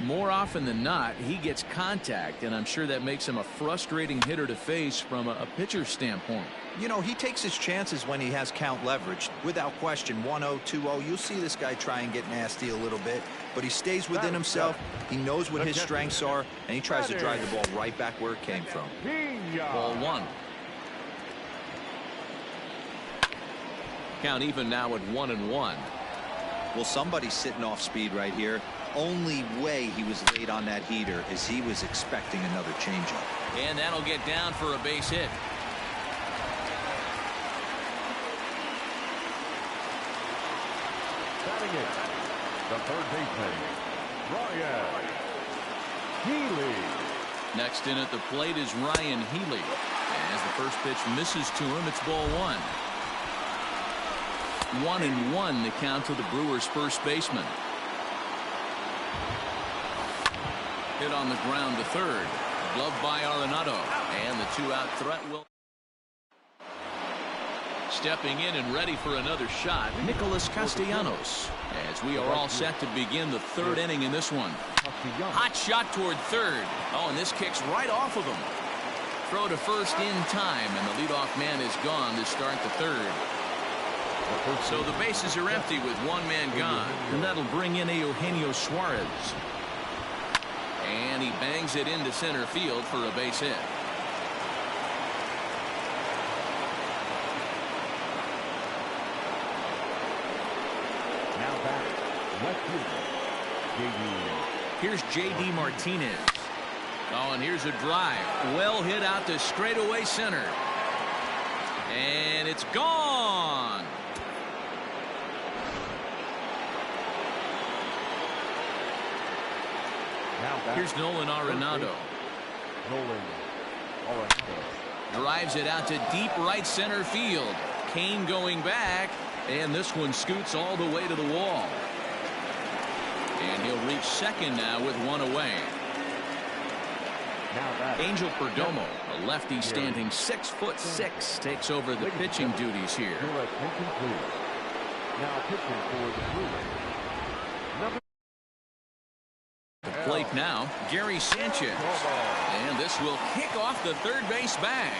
More often than not, he gets contact, and I'm sure that makes him a frustrating hitter to face from a pitcher's standpoint. You know, he takes his chances when he has count leverage. Without question, 1-0, 2-0, you'll see this guy try and get nasty a little bit, but he stays within himself. He knows what his strengths are, and he tries to drive the ball right back where it came from. Ball one. Count even now at 1-1. Well, somebody's sitting off speed right here. Only way he was late on that heater is he was expecting another changeup. And that'll get down for a base hit. Batting it, the third baseman, Ryan Healy. Next in at the plate is Ryan Healy. As the first pitch misses to him, it's ball one. 1-1 the count to the Brewers' first baseman. Hit on the ground to third. Gloved by Arenado. And the two-out threat will. Stepping in and ready for another shot, Nicholas Castellanos. As we are all set to begin the third inning in this one. Hot shot toward third. Oh, and this kicks right off of him. Throw to first in time, and the leadoff man is gone to start the third. So the bases are empty with one man gone. And that'll bring in Eugenio Suarez. And he bangs it into center field for a base hit. Now back, left fielder, Here's J.D. Martinez. Oh, and here's a drive. Well hit out to straightaway center. And it's gone. Now back. Here's Nolan Arenado. Nolan Arenado. Drives it out to deep right center field. Kane going back, and this one scoots all the way to the wall. And he'll reach second now with one away. Angel Perdomo, a lefty standing 6'6", takes over the pitching duties here. Now pitching for the Brewers. The plate now, Gary Sanchez. And this will kick off the third base bag.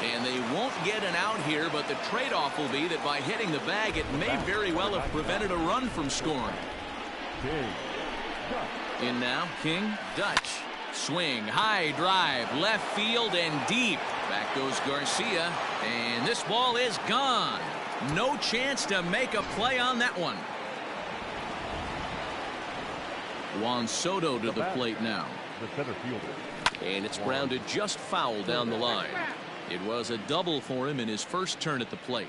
And they won't get an out here, but the trade-off will be that by hitting the bag, it may very well have prevented a run from scoring. In now, King, Dutch. Swing, high drive, left field and deep. Back goes Garcia, and this ball is gone. No chance to make a play on that one. Juan Soto to the plate now. The center fielder. And it's grounded just foul down the line. It was a double for him in his first turn at the plate.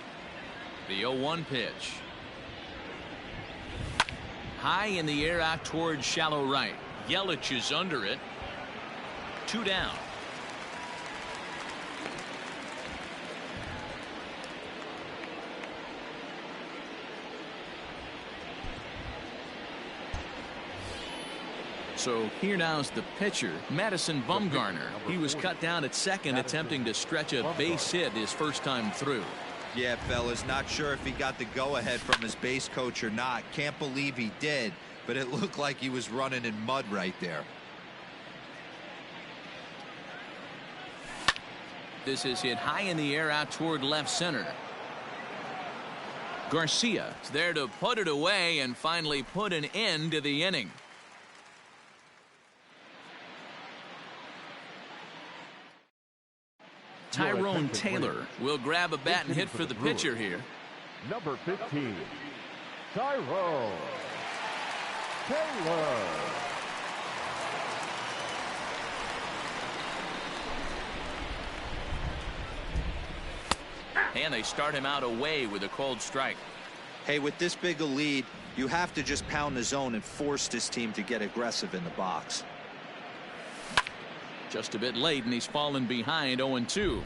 The 0-1 pitch. High in the air out towards shallow right. Yelich is under it. 2 down. So here now's the pitcher, Madison Bumgarner. He was cut down at second, attempting to stretch a base hit his first time through. Yeah, fellas, not sure if he got the go-ahead from his base coach or not. Can't believe he did, but it looked like he was running in mud right there. This is hit high in the air out toward left center. Garcia is there to put it away and finally put an end to the inning. Tyrone Taylor will grab a bat and hit for the pitcher here. Number 15, Tyrone Taylor. And they start him out away with a cold strike. Hey, with this big a lead, you have to just pound the zone and force this team to get aggressive in the box. Just a bit late, and he's fallen behind 0-2.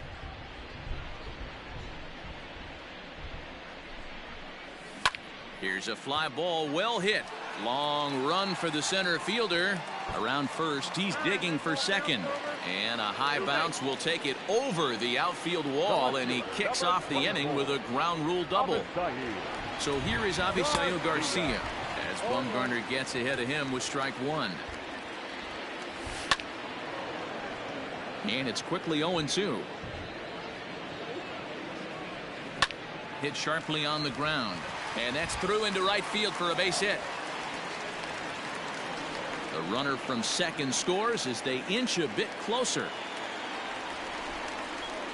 Here's a fly ball, well hit. Long run for the center fielder. Around first, he's digging for second. And a high bounce will take it over the outfield wall, and he kicks off the inning with a ground rule double. So here is Avisail Garcia as Bumgarner gets ahead of him with strike one. And it's quickly 0-2. Hit sharply on the ground. And that's through into right field for a base hit. The runner from second scores as they inch a bit closer.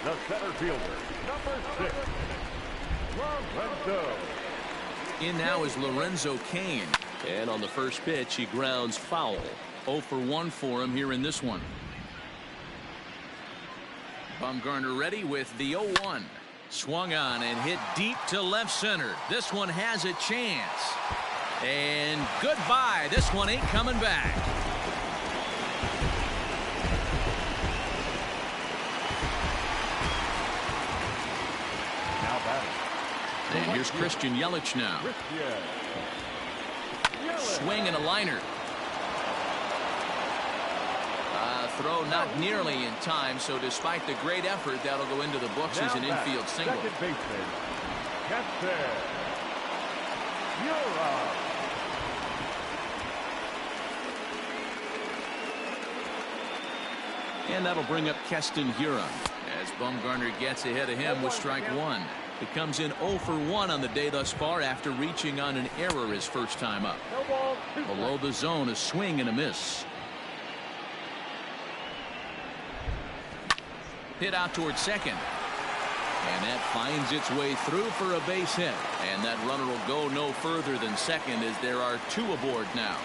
The center fielder, number 6, Lorenzo. In now is Lorenzo Cain. And on the first pitch, he grounds foul. 0 for 1 for him here in this one. Bumgarner ready with the 0-1. Swung on and hit deep to left center. This one has a chance. And goodbye. This one ain't coming back. Now batting. And here's Christian Yelich now. Swing and a liner. Throw not nearly in time, so despite the great effort, that'll go into the books as an infield single. Second baseman, Captain Yura. And that'll bring up Keston Hiura as Bumgarner gets ahead of him with strike one. It comes in 0 for 1 on the day thus far after reaching on an error his first time up. Below the zone, a swing and a miss. Hit out towards second. And that finds its way through for a base hit. And that runner will go no further than second as there are 2 aboard now.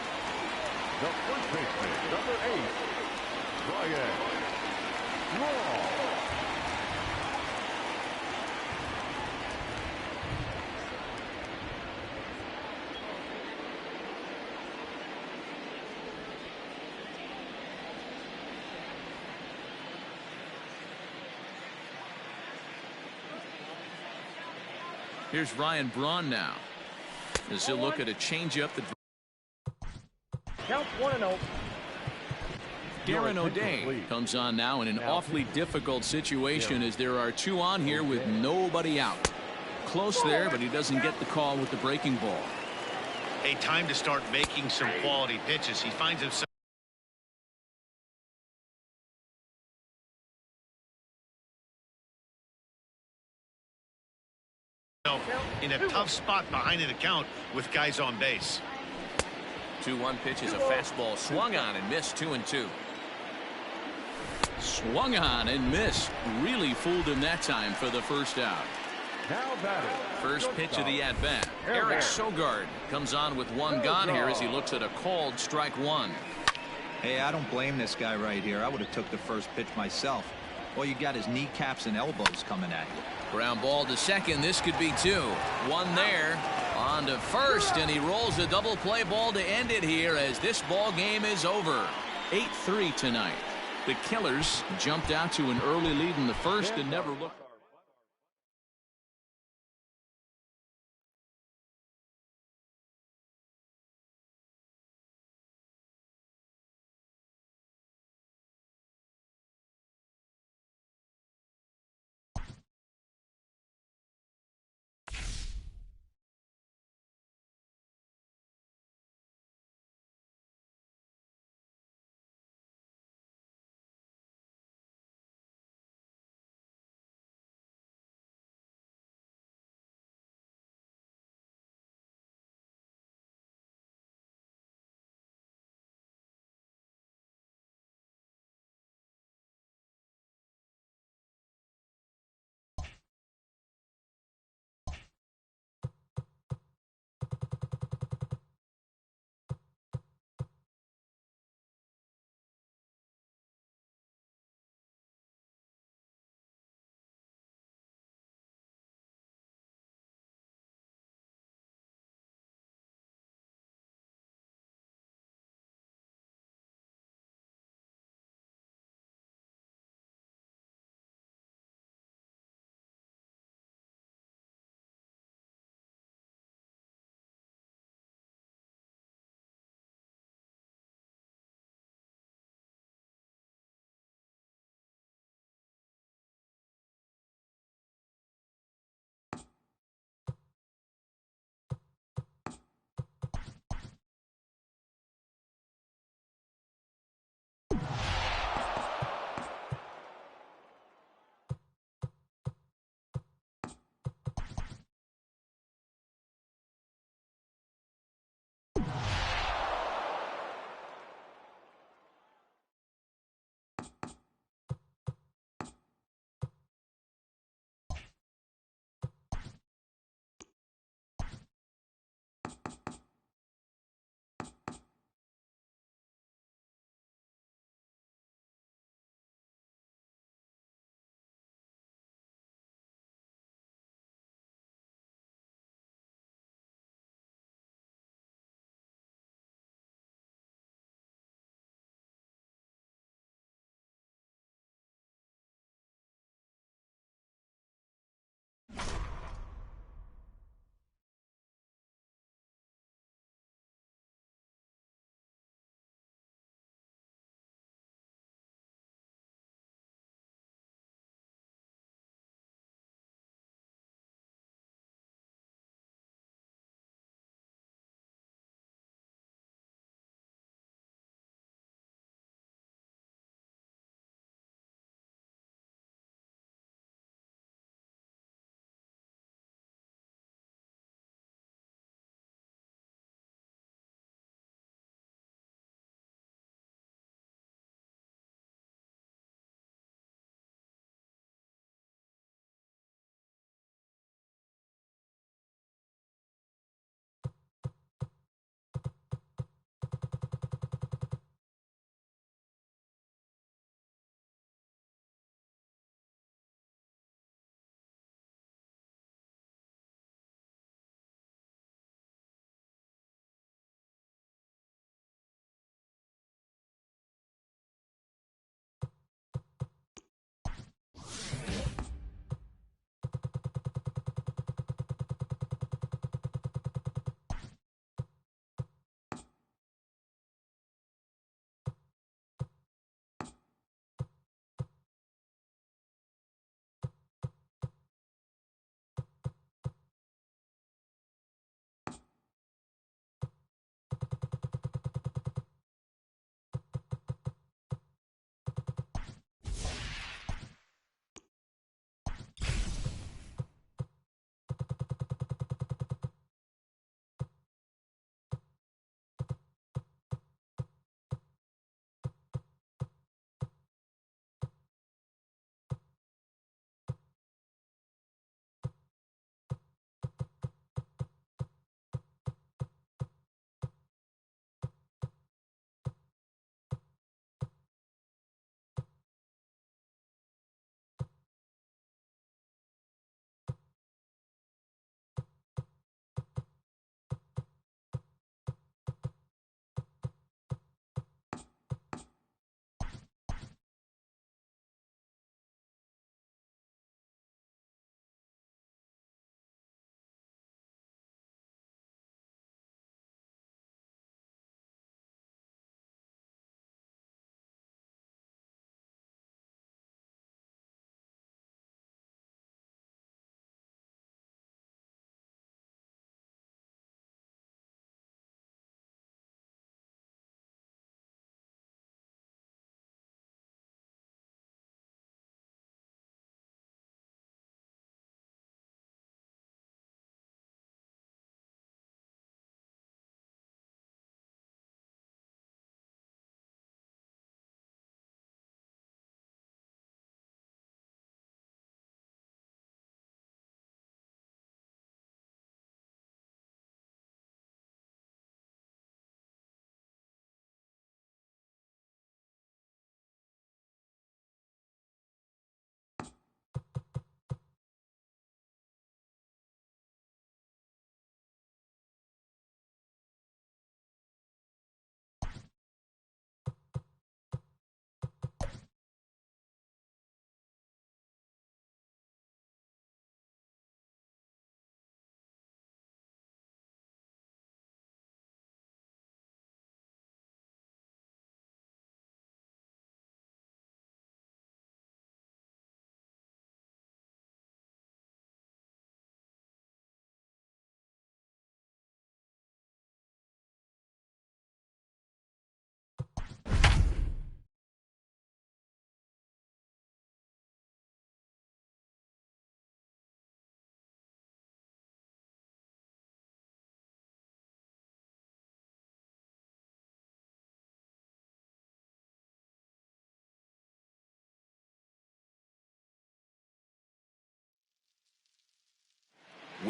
The first baseman, number 8, Ryan Law. Here's Ryan Braun now as he'll look at a changeup that Count 1-0. Darren O'Day comes on now in an awfully difficult situation as there are two on here with nobody out. Close there, but he doesn't get the call with the breaking ball. Hey, time to start making some quality pitches. He finds himself in a tough spot behind an account with guys on base. 2-1 pitch is a fastball swung on and missed. 2-2. Swung on and missed. Really fooled him that time for the first out. Now batting. First pitch of the at-bat. Eric Sogard comes on with one gone here as he looks at a called strike one. Hey, I don't blame this guy right here. I would have took the first pitch myself. All you got is kneecaps and elbows coming at you. Ground ball to second. This could be two. One there. On to first, and he rolls a double play ball to end it here as this ball game is over. 8-3 tonight. The Killers jumped out to an early lead in the first and never looked.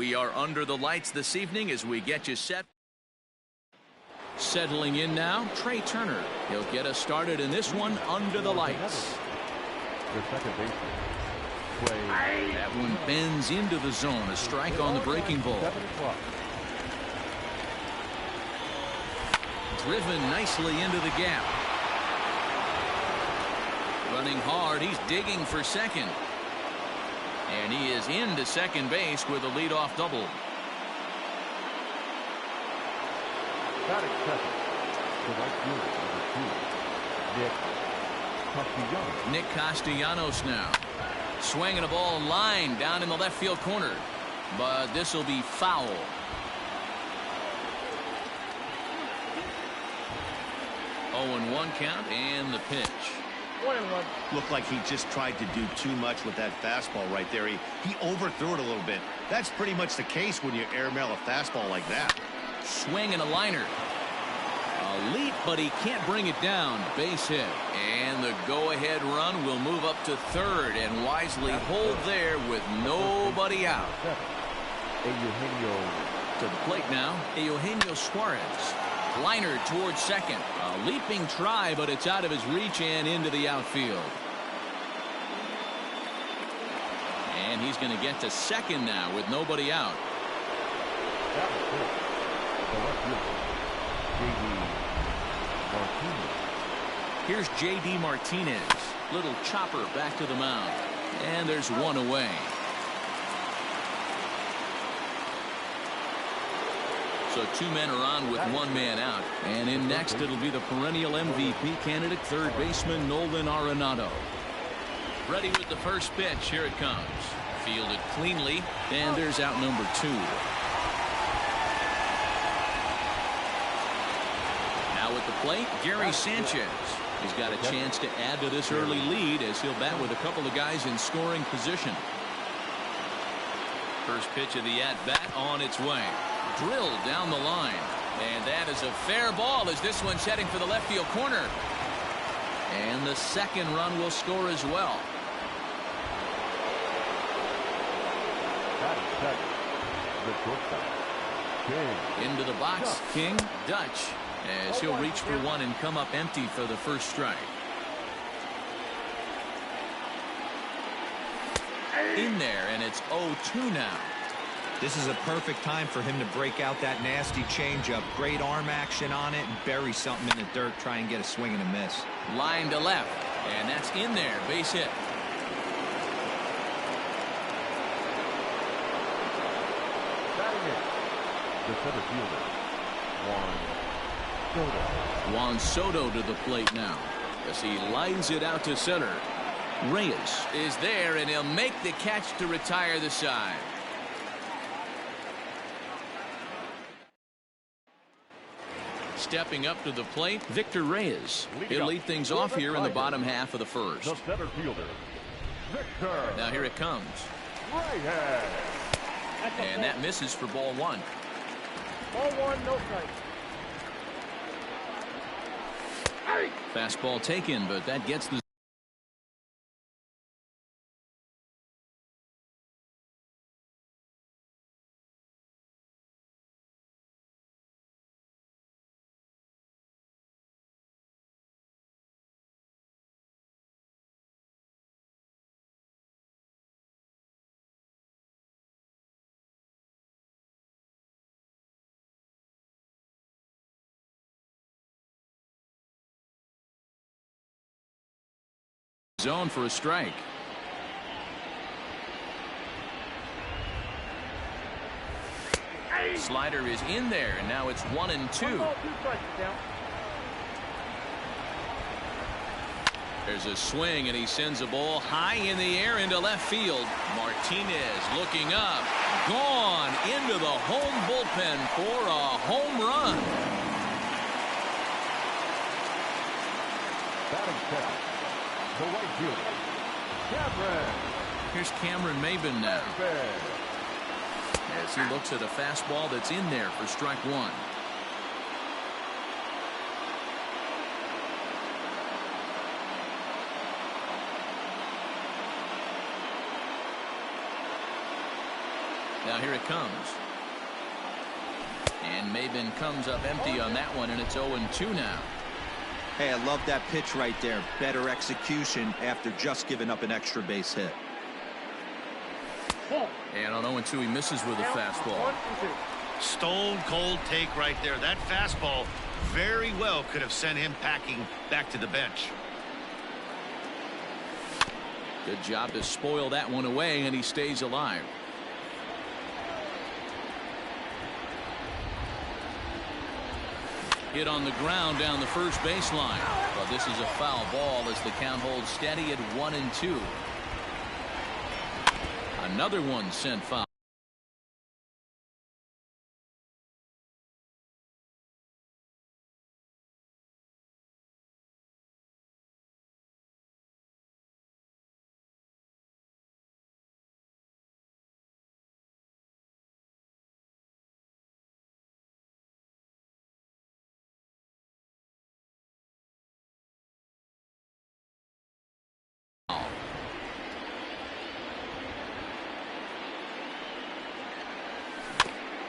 We are under the lights this evening as we get you set. Settling in now, Trey Turner. He'll get us started in this one under the lights. The second baseman, Trey. That one bends into the zone. A strike on the breaking ball. 7 o'clock. Driven nicely into the gap. Running hard. He's digging for second. And he is into second base with a leadoff double. Batting second, the right fielder, number 2, Nick Castellanos now. Swinging a ball line down in the left field corner. But this will be foul. 0-1 count and the pitch. 1-1. Looked like he just tried to do too much with that fastball right there. He overthrew it a little bit. That's pretty much the case when you airmail a fastball like that. Swing and a liner. A leap, but he can't bring it down. Base hit. And the go-ahead run will move up to third and wisely hold there with nobody out. Eugenio. To the plate now, Eugenio Suarez. Liner towards second. A leaping try, but it's out of his reach and into the outfield. And he's going to get to second now with nobody out. That was it. The left fielder, J.D. Martinez. Here's J.D. Martinez. Little chopper back to the mound. And there's one away. So 2 men are on with 1 man out. And in next, it'll be the perennial MVP candidate, third baseman Nolan Arenado. Ready with the first pitch. Here it comes. Fielded cleanly. And there's out number 2. Now at the plate, Gary Sanchez. He's got a chance to add to this early lead as he'll bat with a couple of guys in scoring position. First pitch of the at-bat on its way. Drilled down the line. And that is a fair ball as this one's heading for the left field corner. And the second run will score as well. Into the box, King Dutch, as he'll reach for one and come up empty for the first strike. In there, and it's 0-2 now. This is a perfect time for him to break out that nasty changeup. Great arm action on it and bury something in the dirt. Try and get a swing and a miss. Line to left, and that's in there. Base hit. The center fielder, Juan Soto to the plate now as he lines it out to center. Reyes is there, and he'll make the catch to retire the side. Stepping up to the plate, Victor Reyes. He'll lead things off here in the bottom half of the first. The center fielder, Victor. Now here it comes. Reyes. And that misses for ball 1. Ball 1, no strike. Fastball taken, but that gets the zone for a strike. Slider is in there, and now it's 1-2. There's a swing, and he sends a ball high in the air into left field. Martinez looking up, gone into the home bullpen for a home run. Batting second, the right fielder, Cameron. Here's Cameron Maybin now as he looks at a fastball that's in there for strike 1. Now here it comes. And Maben comes up empty on that one, and it's 0-2 now. Hey, I love that pitch right there. Better execution after just giving up an extra base hit. And on 0-2, he misses with a fastball. Stone cold take right there. That fastball very well could have sent him packing back to the bench. Good job to spoil that one away, and he stays alive. Hit on the ground down the first baseline. But this is a foul ball as the count holds steady at 1-2. Another one sent foul.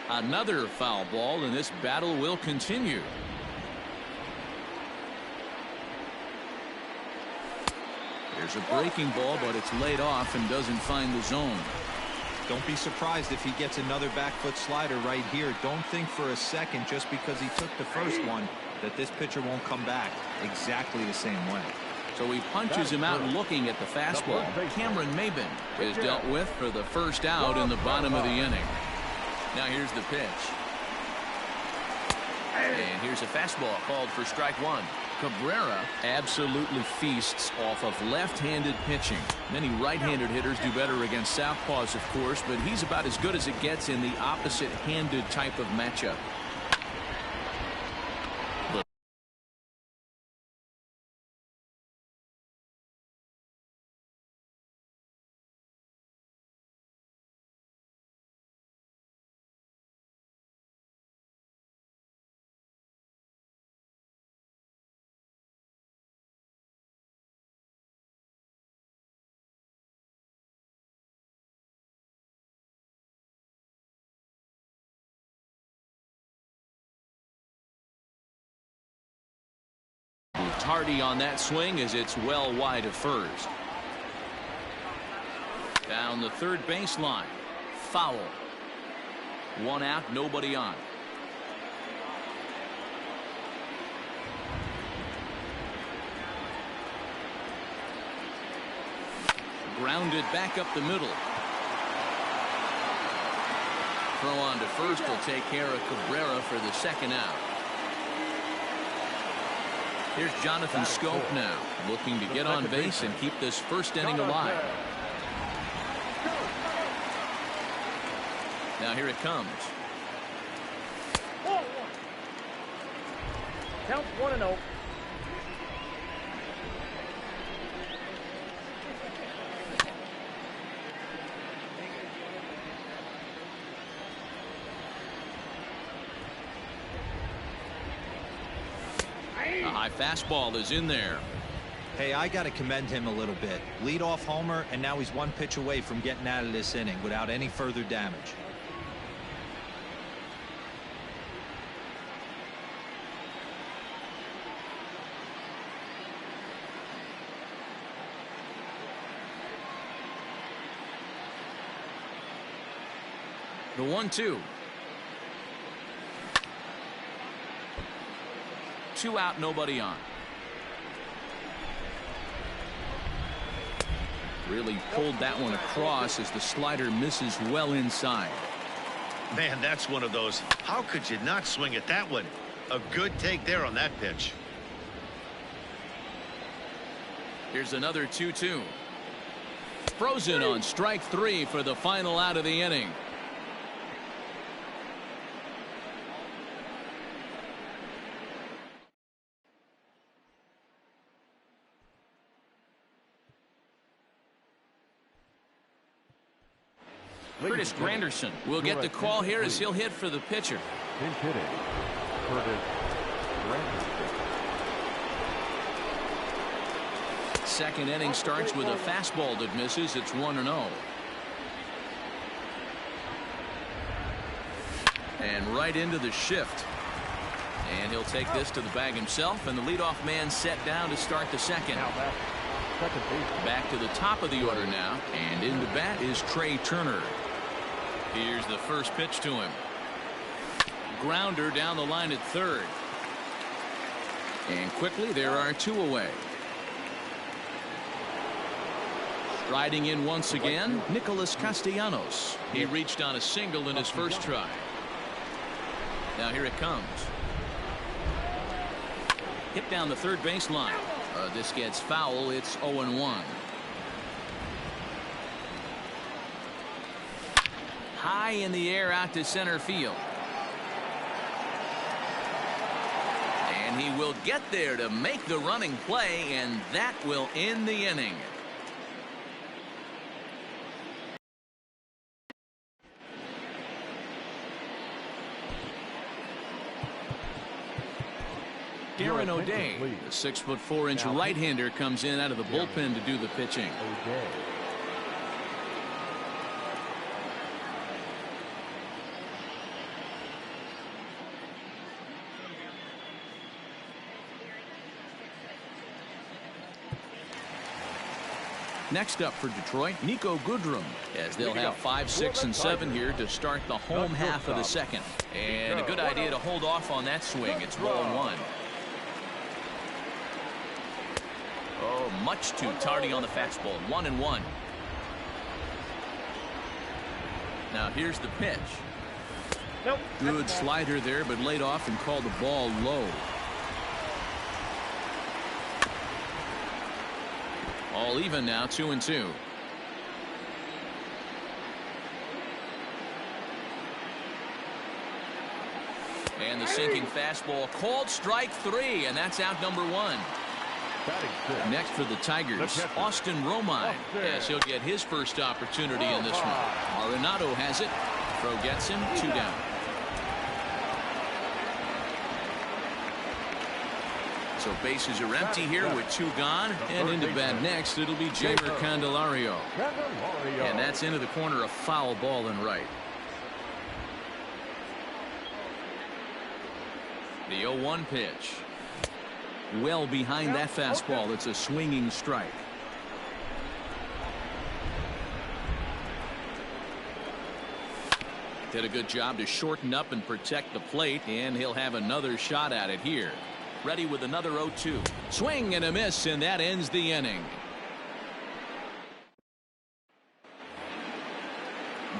Another foul ball, and this battle will continue. There's a breaking ball, but it's laid off and doesn't find the zone. Don't be surprised if he gets another back foot slider right here. Don't think for a second, just because he took the first one, that this pitcher won't come back exactly the same way. So he punches him out looking at the fastball. Cameron Maben is dealt with for the first out in the bottom of the inning. Now here's the pitch. And here's a fastball called for strike one. Cabrera absolutely feasts off of left-handed pitching. Many right-handed hitters do better against southpaws, of course, but he's about as good as it gets in the opposite-handed type of matchup. Hardy on that swing as it's well wide of first. Down the third baseline. Foul. One out, nobody on. Grounded back up the middle. Throw on to first will take care of Cabrera for the second out. Here's Jonathan Scope now, looking to get on base and keep this first inning alive. Now here it comes. Count 1-0. A high fastball is in there. Hey, I got to commend him a little bit. Leadoff homer, and now he's one pitch away from getting out of this inning without any further damage. The 1-2. 2 out, nobody on. Really pulled that one across as the slider misses well inside. Man, that's one of those. How could you not swing at that one? A good take there on that pitch. Here's another 2-2. Frozen on strike 3 for the final out of the inning. Curtis Granderson will get the call here as he'll hit for the pitcher. Pinch hitting, Curtis Granderson. Second inning starts with a fastball that misses. It's 1-0. And right into the shift. And he'll take this to the bag himself, and the leadoff man set down to start the second. Back to the top of the order now, and in the bat is Trey Turner. Here's the first pitch to him. Grounder down the line at third. And quickly there are two away. Riding in once again, Nicholas Castellanos. He reached on a single in his first try. Now here it comes. Hit down the third baseline. This gets foul. It's 0-1. High in the air out to center field. And he will get there to make the running play, and that will end the inning. Darren O'Day, the 6'4" right-hander, comes in out of the bullpen to do the pitching. Next up for Detroit, Nico Goodrum, as they'll have 5, 6, and 7 here to start the home half of the second. And a good idea to hold off on that swing. It's ball 1. Oh, much too tardy on the fastball. 1-1. Now here's the pitch. Good slider there, but laid off and called the ball low. All even now, 2-2. And the sinking fastball called strike 3, and that's out number 1. Next for the Tigers, Austin Romine, as he'll get his first opportunity in this one. Arenado has it. Throw gets him. 2 down. So bases are empty here with 2 gone, and into bat next it'll be Jamer Candelario. And that's into the corner, a foul ball and right. The 0-1 pitch. Well behind that fastball. It's a swinging strike. Did a good job to shorten up and protect the plate, and he'll have another shot at it here. Ready with another 0-2. Swing and a miss, and that ends the inning.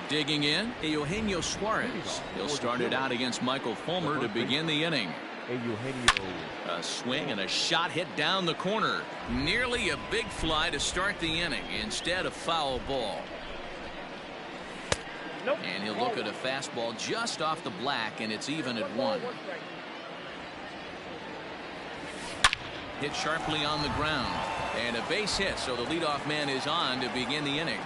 Digging in, Eugenio Suarez. He'll start it out against Michael Fulmer to begin the inning. A swing and a shot hit down the corner. Nearly a big fly to start the inning. Instead, a foul ball. And he'll look at a fastball just off the black, and it's even at 1. Hit sharply on the ground. And a base hit, so the leadoff man is on to begin the inning.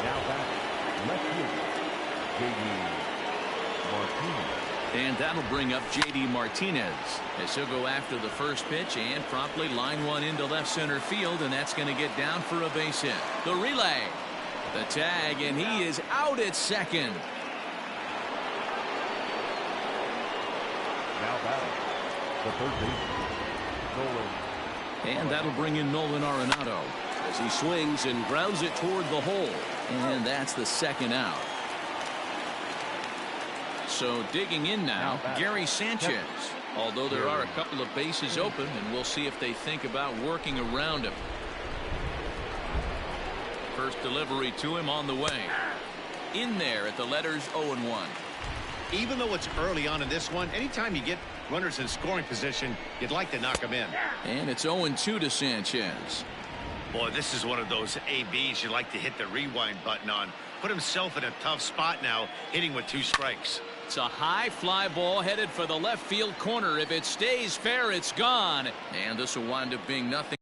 Now back, left field, J.D. Martinez. And that'll bring up J.D. Martinez as he'll go after the first pitch and promptly line one into left center field, and that's going to get down for a base hit. The relay, the tag, and he is out at second. Now batting, the third baseman, Nolan. And that'll bring in Nolan Arenado as he swings and grounds it toward the hole. And that's the second out. So digging in now, Gary Sanchez. Although there are a couple of bases open, and we'll see if they think about working around him. First delivery to him on the way. In there at the letters 0-1. Even though it's early on in this one, anytime you get runners in scoring position, you'd like to knock them in. And it's 0-2 to Sanchez. Boy, this is one of those ABs you like to hit the rewind button on. Put himself in a tough spot now, hitting with 2 strikes. It's a high fly ball headed for the left field corner. If it stays fair, it's gone. And this will wind up being nothing.